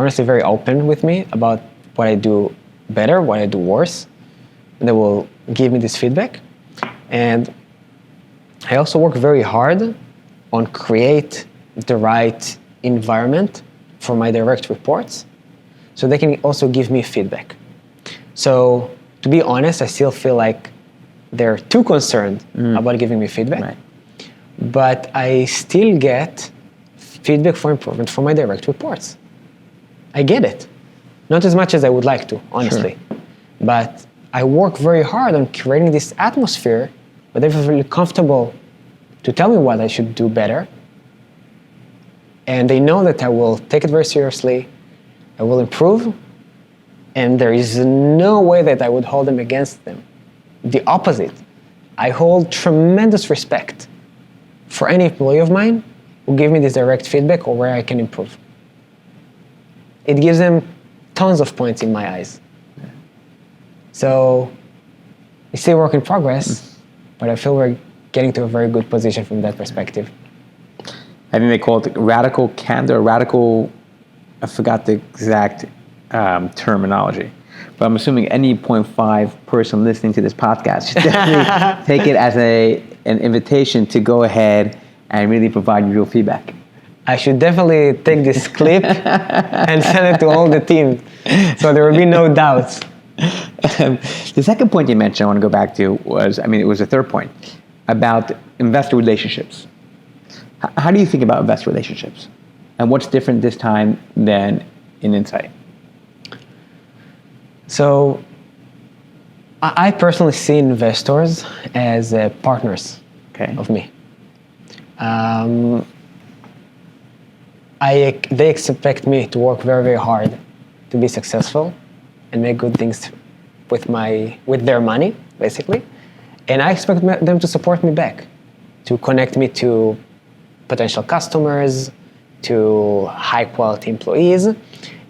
honestly very open with me about what I do better, what I do worse, and they will give me this feedback. And I also work very hard on create the right environment for my direct reports, so they can also give me feedback. So to be honest, I still feel like they're too concerned about giving me feedback. Right. But I still get feedback for improvement from my direct reports. I get it. Not as much as I would like to, honestly. Sure. But I work very hard on creating this atmosphere where they feel really comfortable to tell me what I should do better. And they know that I will take it very seriously, I will improve, and there is no way that I would hold them against them. The opposite. I hold tremendous respect for any employee of mine who give me this direct feedback or where I can improve. It gives them tons of points in my eyes. So it's still a work in progress, but I feel we're getting to a very good position from that perspective. I think they call it radical candor, I forgot the exact terminology. But I'm assuming any 0.5 person listening to this podcast should definitely take it as an invitation to go ahead and really provide real feedback. I should definitely take this clip and send it to all the team, so there will be no doubts. The second point you mentioned, I want to go back to it was the third point, about investor relationships. How do you think about investor relationships? And what's different this time than in Insight? So I personally see investors as partners of me. They expect me to work very, very hard to be successful and make good things with their money, basically. And I expect them to support me back, to connect me to potential customers, to high-quality employees,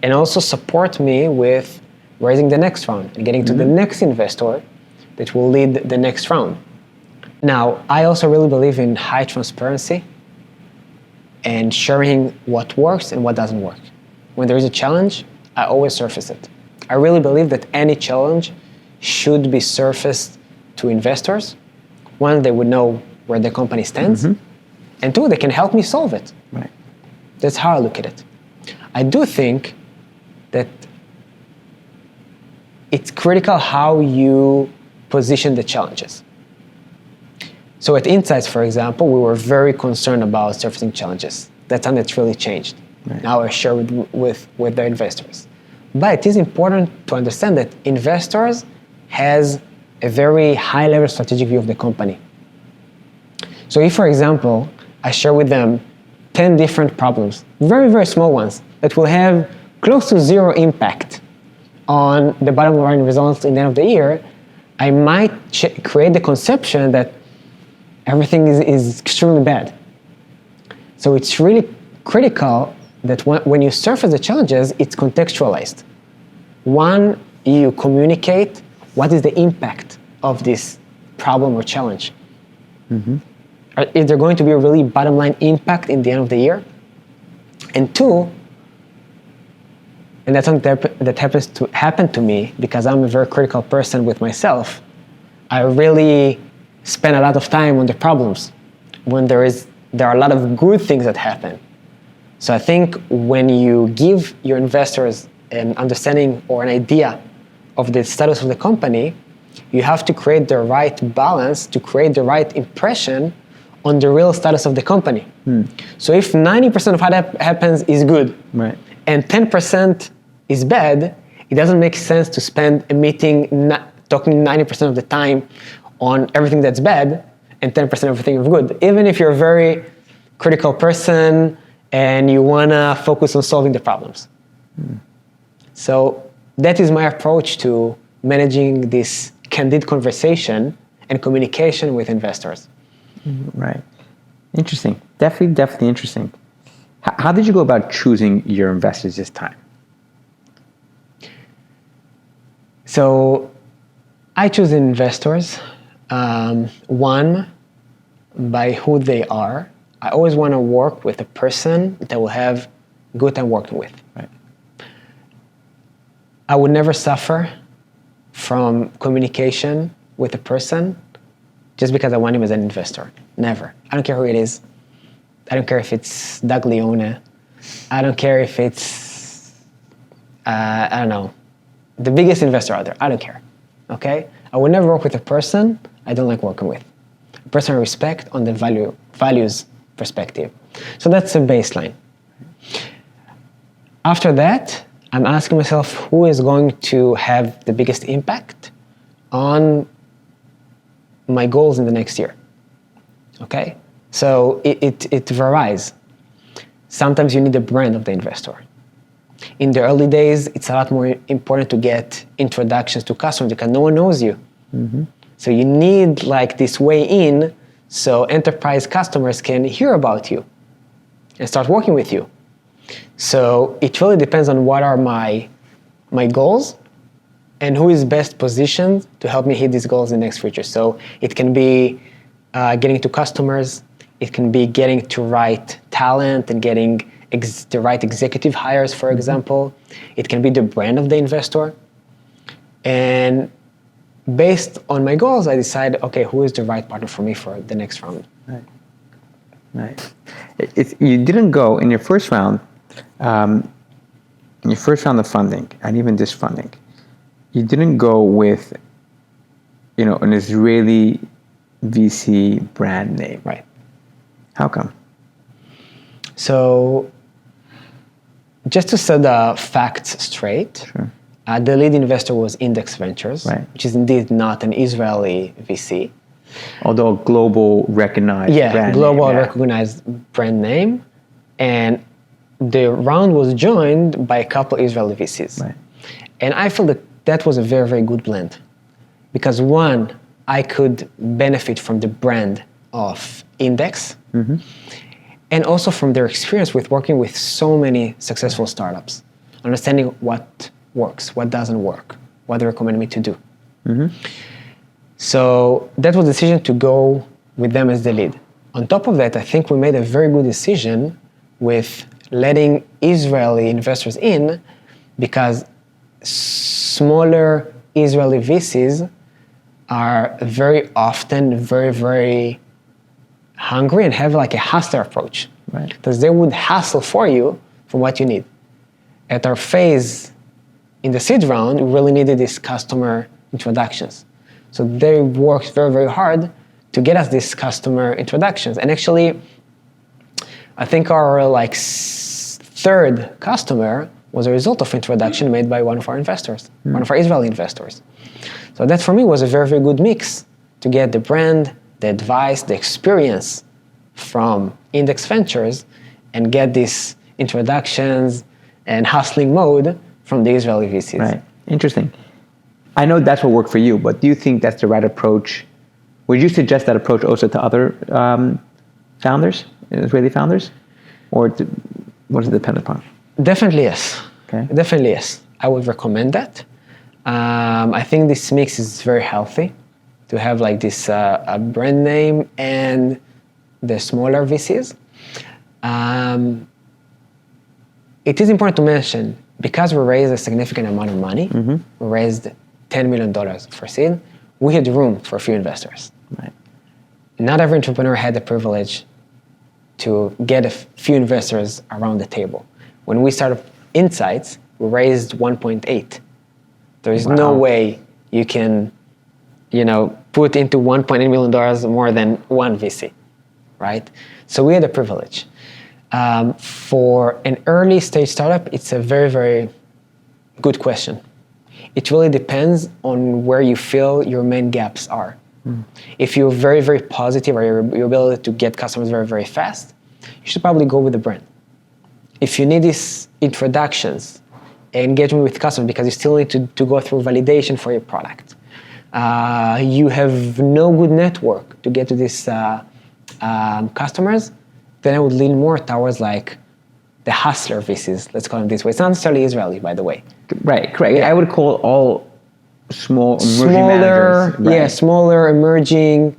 and also support me with raising the next round and getting to the next investor that will lead the next round. Now, I also really believe in high transparency and sharing what works and what doesn't work. When there is a challenge, I always surface it. I really believe that any challenge should be surfaced to investors. One, they would know where the company stands, and two, they can help me solve it. Right. That's how I look at it. I do think that it's critical how you position the challenges. So at Insights, for example, we were very concerned about surfacing challenges. That's something that's really changed. Right. Now I share with the investors. But it is important to understand that investors has a very high-level strategic view of the company. So if, for example, I share with them 10 different problems, very, very small ones, that will have close to zero impact on the bottom line results in the end of the year, I might create the conception that everything is extremely bad. So it's really critical that when you surface the challenges, it's contextualized. One, you communicate what is the impact of this problem or challenge. Is there going to be a really bottom line impact in the end of the year? And two, and that's something that happened to me because I'm a very critical person with myself, I really spend a lot of time on the problems when there are a lot of good things that happen. So I think when you give your investors an understanding or an idea of the status of the company, you have to create the right balance to create the right impression on the real status of the company. So if 90% of what happens is good, Right. and 10% is bad, it doesn't make sense to spend a meeting talking 90% of the time on everything that's bad and 10% everything is good. Even if you're a very critical person and you wanna focus on solving the problems. So that is my approach to managing this candid conversation and communication with investors. Right. Interesting. Definitely interesting. How did you go about choosing your investors this time? So I choose investors, one, by who they are. I always want to work with a person that will have good time working with. Right. I would never suffer from communication with a person just because I want him as an investor. Never. I don't care who it is. I don't care if it's Doug Leone. I don't care if it's, I don't know, the biggest investor out there. I don't care. Okay? I would never work with a person I don't like working with. A person I respect on the values perspective. So that's a baseline. After that, I'm asking myself who is going to have the biggest impact on my goals in the next year. Okay? So it varies. Sometimes you need the brand of the investor. In the early days, it's a lot more important to get introductions to customers because no one knows you. So you need like this way in so enterprise customers can hear about you and start working with you. So it really depends on what are my goals and who is best positioned to help me hit these goals in the next future. So it can be getting to customers, it can be getting to right talent and getting the right executive hires, for example. It can be the brand of the investor. And based on my goals, I decide, okay, who is the right partner for me for the next round? Right. You didn't go in your first round, of funding, and even this funding, you didn't go with, an Israeli VC brand name. Right. How come? So, just to set the facts straight, Sure. The lead investor was Index Ventures, Right. which is indeed not an Israeli VC. Although a global recognized brand global name. recognized brand name. And the round was joined by a couple Israeli VCs. Right. And I feel that was a very, very good blend. Because one, I could benefit from the brand of index, and also from their experience with working with so many successful startups, understanding what works, what doesn't work, what they recommend me to do. So that was the decision to go with them as the lead. On top of that, I think we made a very good decision with letting Israeli investors in, because smaller Israeli VCs are very often very, very hungry and have like a hustler approach. Right. Because they would hustle for you for what you need. At our phase in the seed round, we really needed these customer introductions. So they worked very, very hard to get us these customer introductions. And actually, I think our third customer was a result of introduction made by one of our investors, one of our Israeli investors. So that for me was a very, very good mix to get the brand, the advice, the experience from Index Ventures, and get these introductions and hustling mode from the Israeli VCs. Right. Interesting. I know that's what worked for you, but do you think that's the right approach? Would you suggest that approach also to other founders, Israeli founders? Or what does it depend upon? Definitely yes. Okay. Definitely yes. I would recommend that. I think this mix is very healthy to have like this a brand name and the smaller VCs. It is important to mention, because we raised a significant amount of money, we raised $10 million for seed, we had room for a few investors. Right. Not every entrepreneur had the privilege to get a few investors around the table. When we started Insights, we raised 1.8. There is no way you can, put into $1.8 million more than one VC, right? So we had a privilege. For an early stage startup, it's a very, very good question. It really depends on where you feel your main gaps are. If you're very, very positive or your ability to get customers very, very fast, you should probably go with the brand. If you need these introductions, engagement with customers, because you still need to go through validation for your product, you have no good network to get to these customers, then I would lean more towards like the hustler VCs, let's call them this way. It's not necessarily Israeli, by the way. Right, correct. Yeah. I would call all emerging Smaller, managers. Right. smaller, emerging,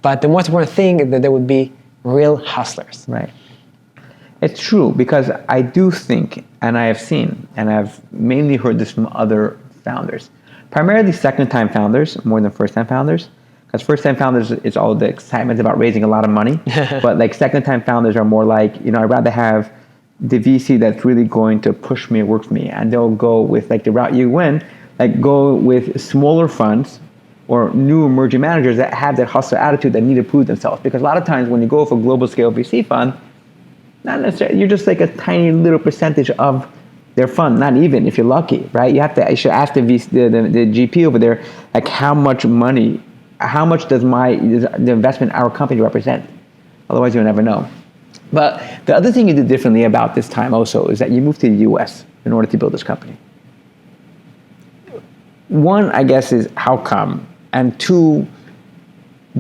but the most important thing is that they would be real hustlers. Right. It's true, because I do think, and I have seen, and I've mainly heard this from other founders, primarily second-time founders more than first-time founders, because first-time founders, it's all the excitement about raising a lot of money, but like second-time founders are more like, I'd rather have the VC that's really going to push me, work for me, and they'll go with like the route you went, like go with smaller funds or new emerging managers that have that hustler attitude that need to prove themselves. Because a lot of times when you go for a global scale VC fund, not necessarily, you're just like a tiny little percentage of their fund, not even if you're lucky, right? You should ask the GP over there, like how much money, how much does the investment in our company represent? Otherwise you'll never know. But the other thing you did differently about this time also is that you moved to the US in order to build this company. One, I guess, is how come? And two,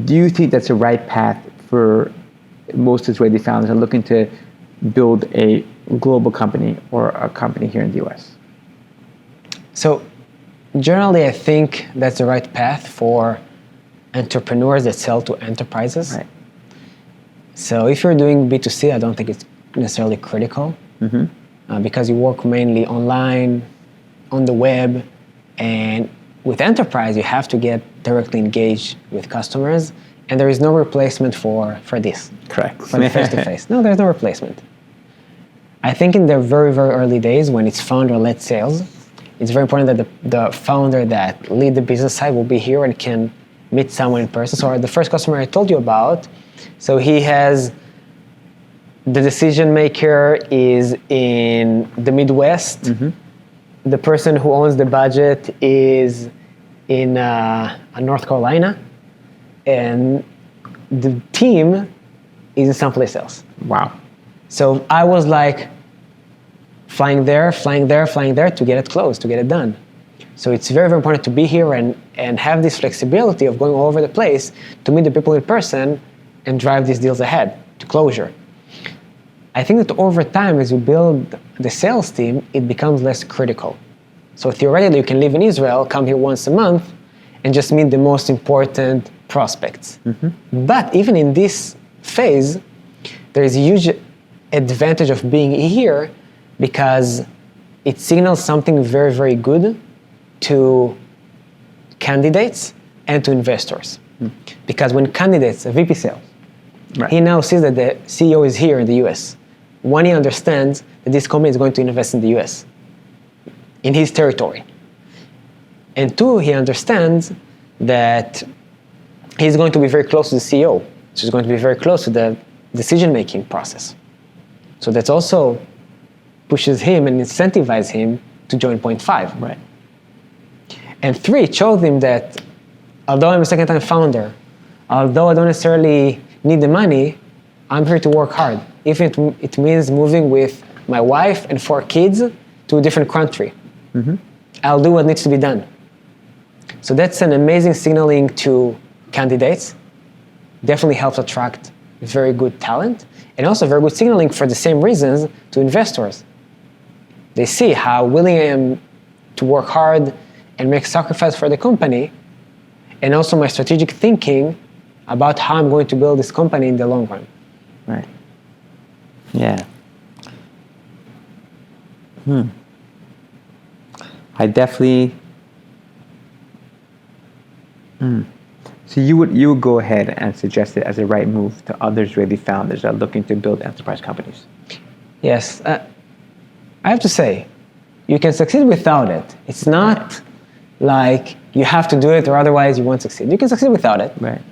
do you think that's the right path for most Israeli founders are looking to build a global company or a company here in the US? So generally, I think that's the right path for entrepreneurs that sell to enterprises. Right. So if you're doing B2C, I don't think it's necessarily critical because you work mainly online, on the web, and with enterprise, you have to get directly engaged with customers, and there is no replacement for this. Correct. For the face-to-face. No, there's no replacement. I think in the very, very early days when it's founder-led sales, it's very important that the founder that lead the business side will be here and can meet someone in person. So the first customer I told you about, so he has, the decision maker is in the Midwest. The person who owns the budget is in North Carolina, and the team is in someplace else. Wow. So I was like flying there to get it closed, to get it done. So it's very, very important to be here and have this flexibility of going all over the place to meet the people in person and drive these deals ahead to closure. I think that over time, as you build the sales team, it becomes less critical. So theoretically, you can live in Israel, come here once a month, and just meet the most important prospects. But even in this phase, there is a huge advantage of being here because it signals something very, very good to candidates and to investors. Because when candidates, a VP sales, he now sees that the CEO is here in the US. One, he understands that this company is going to invest in the US, in his territory. And two, he understands that he's going to be very close to the CEO. So he's going to be very close to the decision-making process. So that also pushes him and incentivizes him to join PointFive. Right. And three, it shows him that although I'm a second-time founder, although I don't necessarily need the money, I'm here to work hard. If it means moving with my wife and 4 kids to a different country, I'll do what needs to be done. So that's an amazing signaling to candidates. Definitely helps attract very good talent, and also very good signaling for the same reasons to investors. They see how willing I am to work hard and make sacrifice for the company, and also my strategic thinking about how I'm going to build this company in the long run. Right. Yeah. I definitely. So you would go ahead and suggest it as a right move to other Israeli founders that are looking to build enterprise companies. Yes. I have to say, you can succeed without it. It's not like you have to do it or otherwise you won't succeed. You can succeed without it. Right.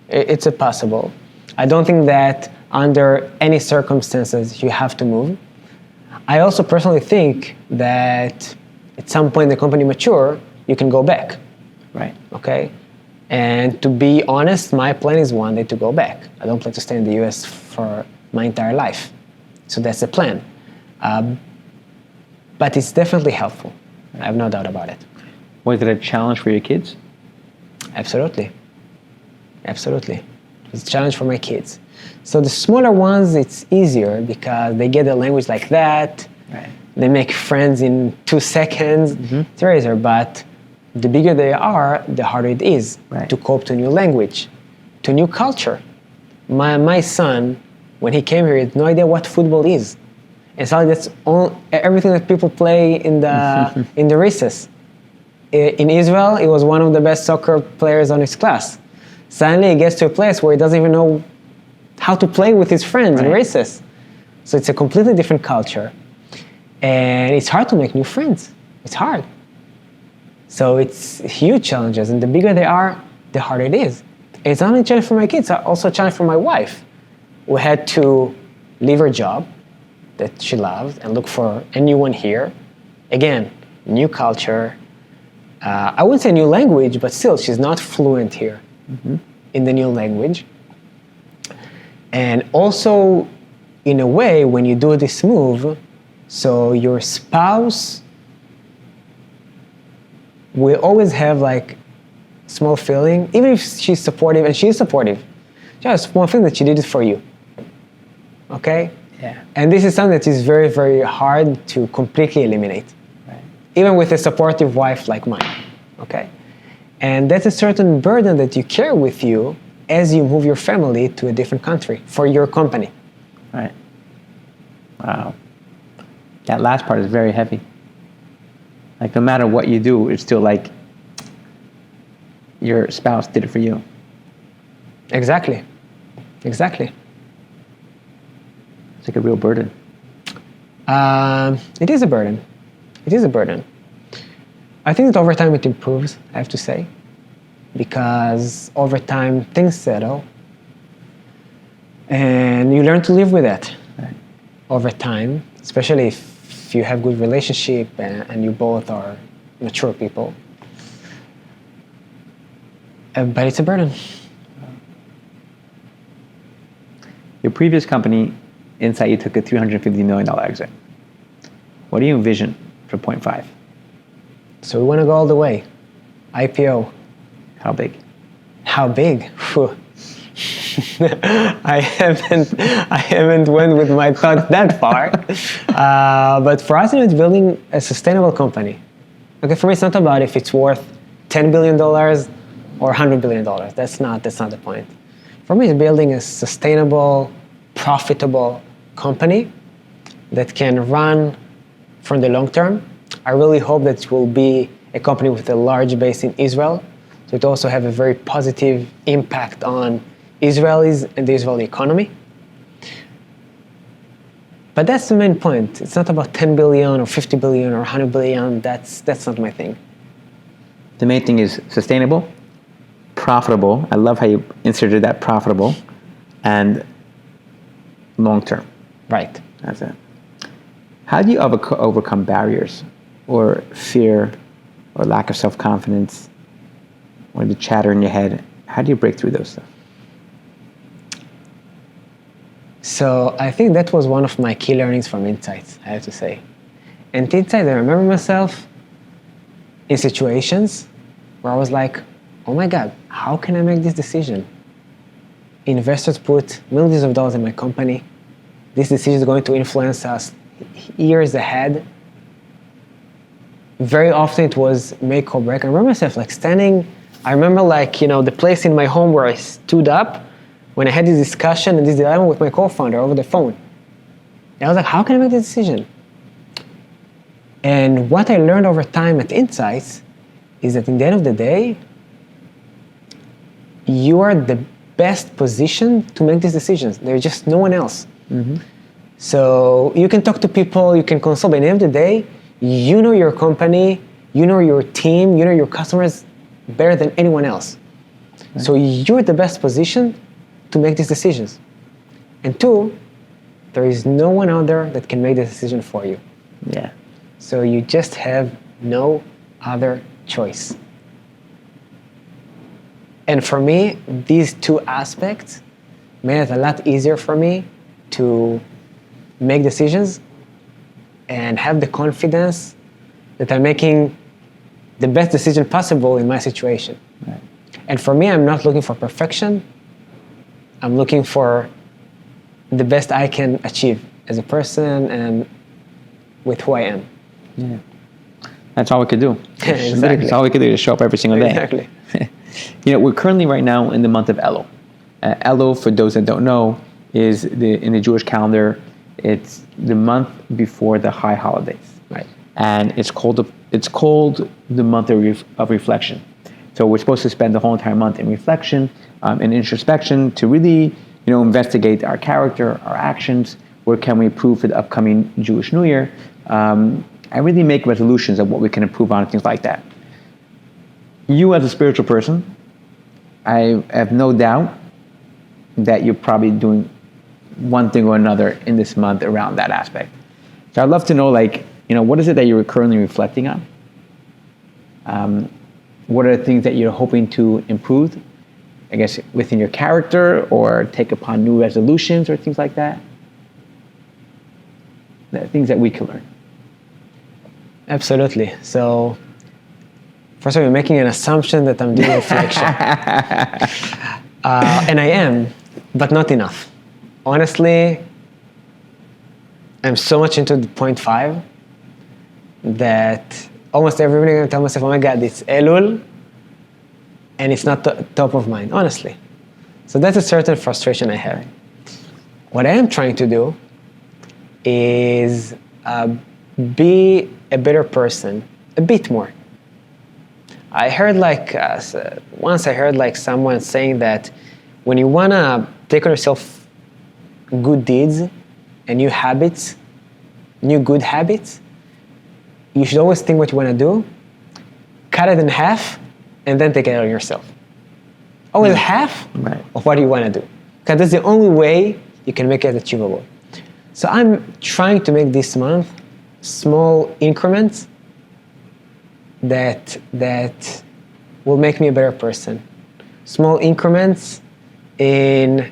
It's a possible. I don't think that under any circumstances you have to move. I also personally think that at some point in the company mature, you can go back. Right. Okay? And to be honest, my plan is one day to go back. I don't plan to stay in the US for my entire life. So that's the plan. But it's definitely helpful. I have no doubt about it. Was it a challenge for your kids? Absolutely. Absolutely. It's a challenge for my kids. So the smaller ones, it's easier because they get a language like that. Right. They make friends in 2 seconds. It's very easier. But the bigger they are, the harder it is to cope to a new language, to a new culture. My son, when he came here, he had no idea what football is. And so that's everything that people play in the in the recess. In Israel, he was one of the best soccer players on his class. Suddenly he gets to a place where he doesn't even know how to play with his friends in recess. So it's a completely different culture. And it's hard to make new friends. It's hard. So it's huge challenges, and the bigger they are, the harder it is. And it's not only a challenge for my kids, it's also a challenge for my wife. We had to leave her job that she loved and look for a new one here. Again, new culture. I wouldn't say new language, but still, she's not fluent here in the new language. And also, in a way, when you do this move, so your spouse will always have like small feeling, even if she's supportive, and she's supportive, just one thing that she did it for you. Okay? Yeah. And this is something that is very, very hard to completely eliminate. Right. Even with a supportive wife like mine. Okay? And that's a certain burden that you carry with you as you move your family to a different country for your company. Right. Wow. That last part is very heavy. Like, no matter what you do, it's still like your spouse did it for you. Exactly. Exactly. It's like a real burden. It is a burden. It is a burden. I think that over time it improves, I have to say, because over time things settle and you learn to live with that over time, especially if you have good relationship and you both are mature people. But it's a burden. Your previous company, Insight, you took a $350 million exit. What do you envision for PointFive? So we want to go all the way. IPO. How big? How big? I haven't went with my thoughts that far. But for us, it's building a sustainable company. Okay, for me, it's not about if it's worth $10 billion or $100 billion. That's not the point. For me, it's building a sustainable, profitable company that can run for the long term. I really hope that it will be a company with a large base in Israel. So it also have a very positive impact on Israelis and the Israeli economy. But that's the main point. It's not about 10 billion or 50 billion or 100 billion. That's not my thing. The main thing is sustainable, profitable. I love how you inserted that profitable and long term. Right. That's it. How do you overcome barriers or fear or lack of self-confidence or the chatter in your head? How do you break through those stuff? So I think that was one of my key learnings from Insights, I have to say. And Insights, I remember myself in situations where I was like, oh my God, how can I make this decision? Investors put millions of dollars in my company. This decision is going to influence us years ahead. Very often it was make or break. I remember myself like standing, I remember like, you know, the place in my home where I stood up when I had this discussion and this dilemma with my co-founder over the phone. And I was like, how can I make this decision? And what I learned over time at Insights is that in the end of the day, you are the best position to make these decisions. There's just no one else. Mm-hmm. So you can talk to people, you can consult, but at the end of the day, you know your company, you know your team, you know your customers better than anyone else. Right. So you're the best position to make these decisions. And two, there is no one out there that can make the decision for you. Yeah. So you just have no other choice. And for me, these two aspects made it a lot easier for me to make decisions and have the confidence that I'm making the best decision possible in my situation. Right. And for me, I'm not looking for perfection. I'm looking for the best I can achieve as a person and with who I am. Yeah. That's all we could do. Exactly. That's all we could do, to show up every single day. Exactly. You know, we're currently right now in the month of Elul. Elul, for those that don't know, is in the Jewish calendar, it's the month before the high holidays. Right. And it's called the month of reflection. So we're supposed to spend the whole entire month in reflection and introspection to really, investigate our character, our actions, where can we improve for the upcoming Jewish New Year, and really make resolutions of what we can improve on and things like that. You as a spiritual person, I have no doubt that you're probably doing one thing or another in this month around that aspect. So I'd love to know, what is it that you're currently reflecting on? What are the things that you're hoping to improve, I guess, within your character or take upon new resolutions or things like that? The things that we can learn. Absolutely. So, first of all, you're making an assumption that I'm doing reflection. And I am, but not enough. Honestly, I'm so much into the PointFive that almost every evening I tell myself, oh my God, it's Elul, and it's not top of mind, honestly. So that's a certain frustration I have. What I am trying to do is be a better person, a bit more. I heard once I heard someone saying that when you want to take on yourself good deeds and new habits, new good habits, you should always think what you want to do, cut it in half, and then take it on yourself. Always half of what you want to do. Because that's the only way you can make it achievable. So I'm trying to make this month small increments that will make me a better person. Small increments in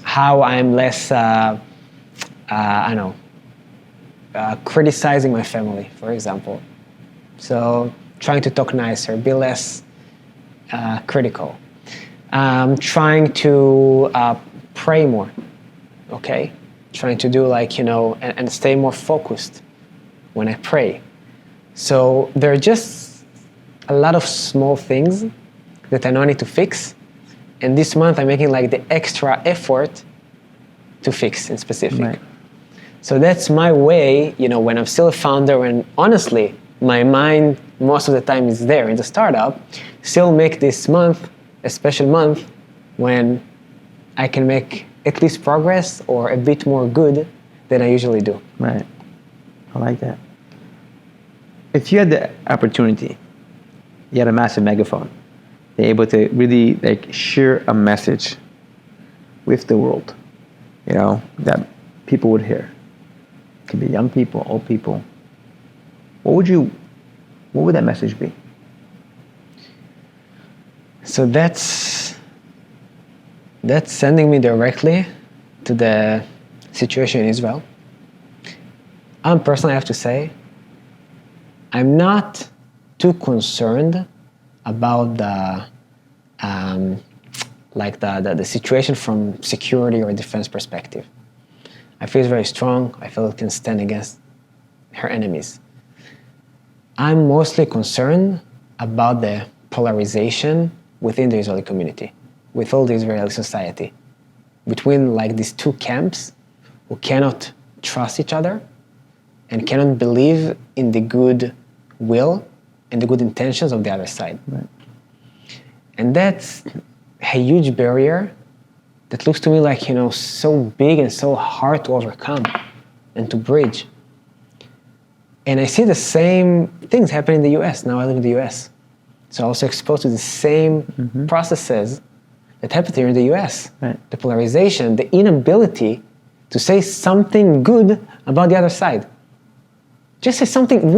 how I'm less, criticizing my family, for example. So trying to talk nicer, be less critical. Trying to pray more, okay? Trying to do and stay more focused when I pray. So there are just a lot of small things that I know I need to fix. And this month I'm making the extra effort to fix in specific. Right. So that's my way, when I'm still a founder, and honestly, my mind most of the time is there in the startup, still make this month a special month when I can make at least progress or a bit more good than I usually do. Right. I like that. If you had the opportunity, you had a massive megaphone, you're able to really share a message with the world, that people would hear. It could be young people, old people. What would that message be? So that's sending me directly to the situation in Israel. Personally, I have to say, I'm not too concerned about the situation from security or defense perspective. I feel it's very strong. I feel it can stand against her enemies. I'm mostly concerned about the polarization within the Israeli community, with all the Israeli society, between these two camps who cannot trust each other and cannot believe in the good will and the good intentions of the other side. Right. And that's a huge barrier that looks to me so big and so hard to overcome and to bridge. And I see the same things happen in the US. Now I live in the US. So I'm also exposed to the same processes that happen here in the US. Right. The polarization, the inability to say something good about the other side. Just say something,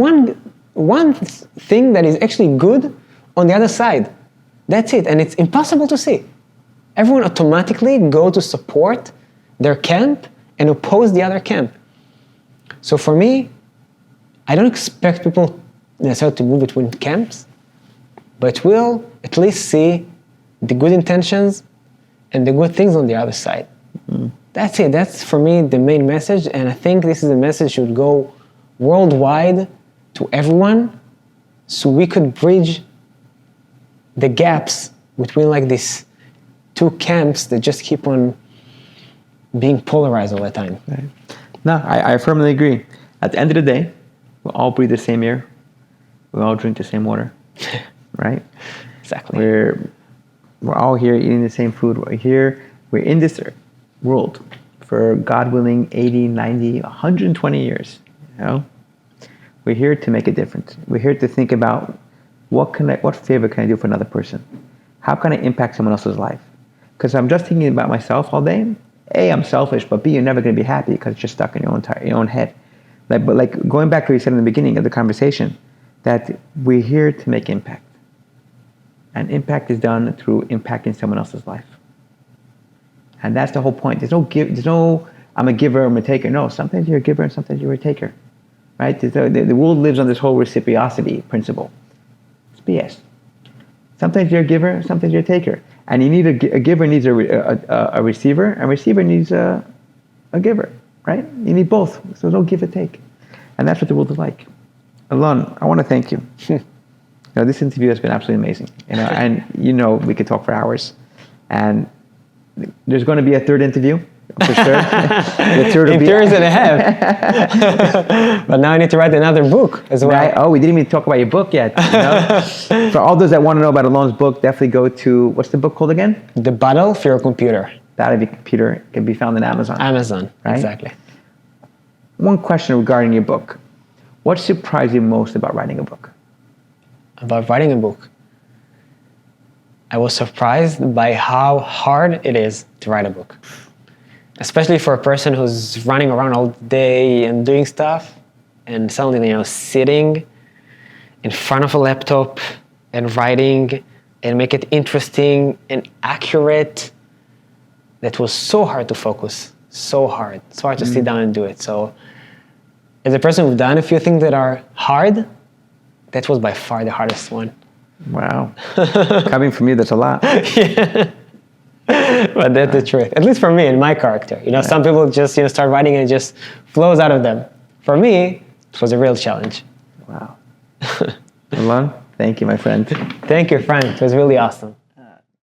one thing that is actually good on the other side. That's it. And it's impossible to see. Everyone automatically go to support their camp and oppose the other camp. So for me, I don't expect people necessarily to move between camps, but we'll at least see the good intentions and the good things on the other side. That's it. That's for me the main message, and I think this is a message that should go worldwide to everyone, so we could bridge the gaps between these two camps that just keep on being polarized all the time. Right. No, I firmly agree. At the end of the day, we all breathe the same air. We all drink the same water, right? Exactly. We're all here eating the same food. We're in this world for, God willing, 80, 90, 120 years. We're here to make a difference. We're here to think about what favor can I do for another person? How can I impact someone else's life? Because I'm just thinking about myself all day. A, I'm selfish, but B, you're never going to be happy because you're stuck in your own head. But going back to what you said in the beginning of the conversation, that we're here to make impact. And impact is done through impacting someone else's life. And that's the whole point. There's no I'm a giver, I'm a taker. No, sometimes you're a giver and sometimes you're a taker. Right? The world lives on this whole reciprocity principle. It's BS. Sometimes you're a giver, sometimes you're a taker. And you need a giver needs a receiver, and a receiver needs a giver, right? You need both, so don't give and take. And that's what the world is like. Alon, I want to thank you. This interview has been absolutely amazing. And we could talk for hours. And there's going to be a third interview, for sure. The third will be 2 years and a half. But now I need to write another book as well. Right? Oh, we didn't even talk about your book yet. For all those that want to know about Alon's book, definitely go to, what's the book called again? The Battle for Your Computer. Battle for Your Computer can be found on Amazon. Amazon, right? Exactly. One question regarding your book. What surprised you most about writing a book? About writing a book? I was surprised by how hard it is to write a book. Especially for a person who's running around all day and doing stuff, and suddenly, sitting in front of a laptop and writing and make it interesting and accurate. That was so hard to focus, so hard to sit down and do it. So as a person who's done a few things that are hard, that was by far the hardest one. Wow. Coming from you, that's a lot. Yeah. But that's the truth. At least for me and my character. You know, some people just start writing and it just flows out of them. For me, it was a real challenge. Wow. Alon, thank you, my friend. Thank you, friend. It was really awesome.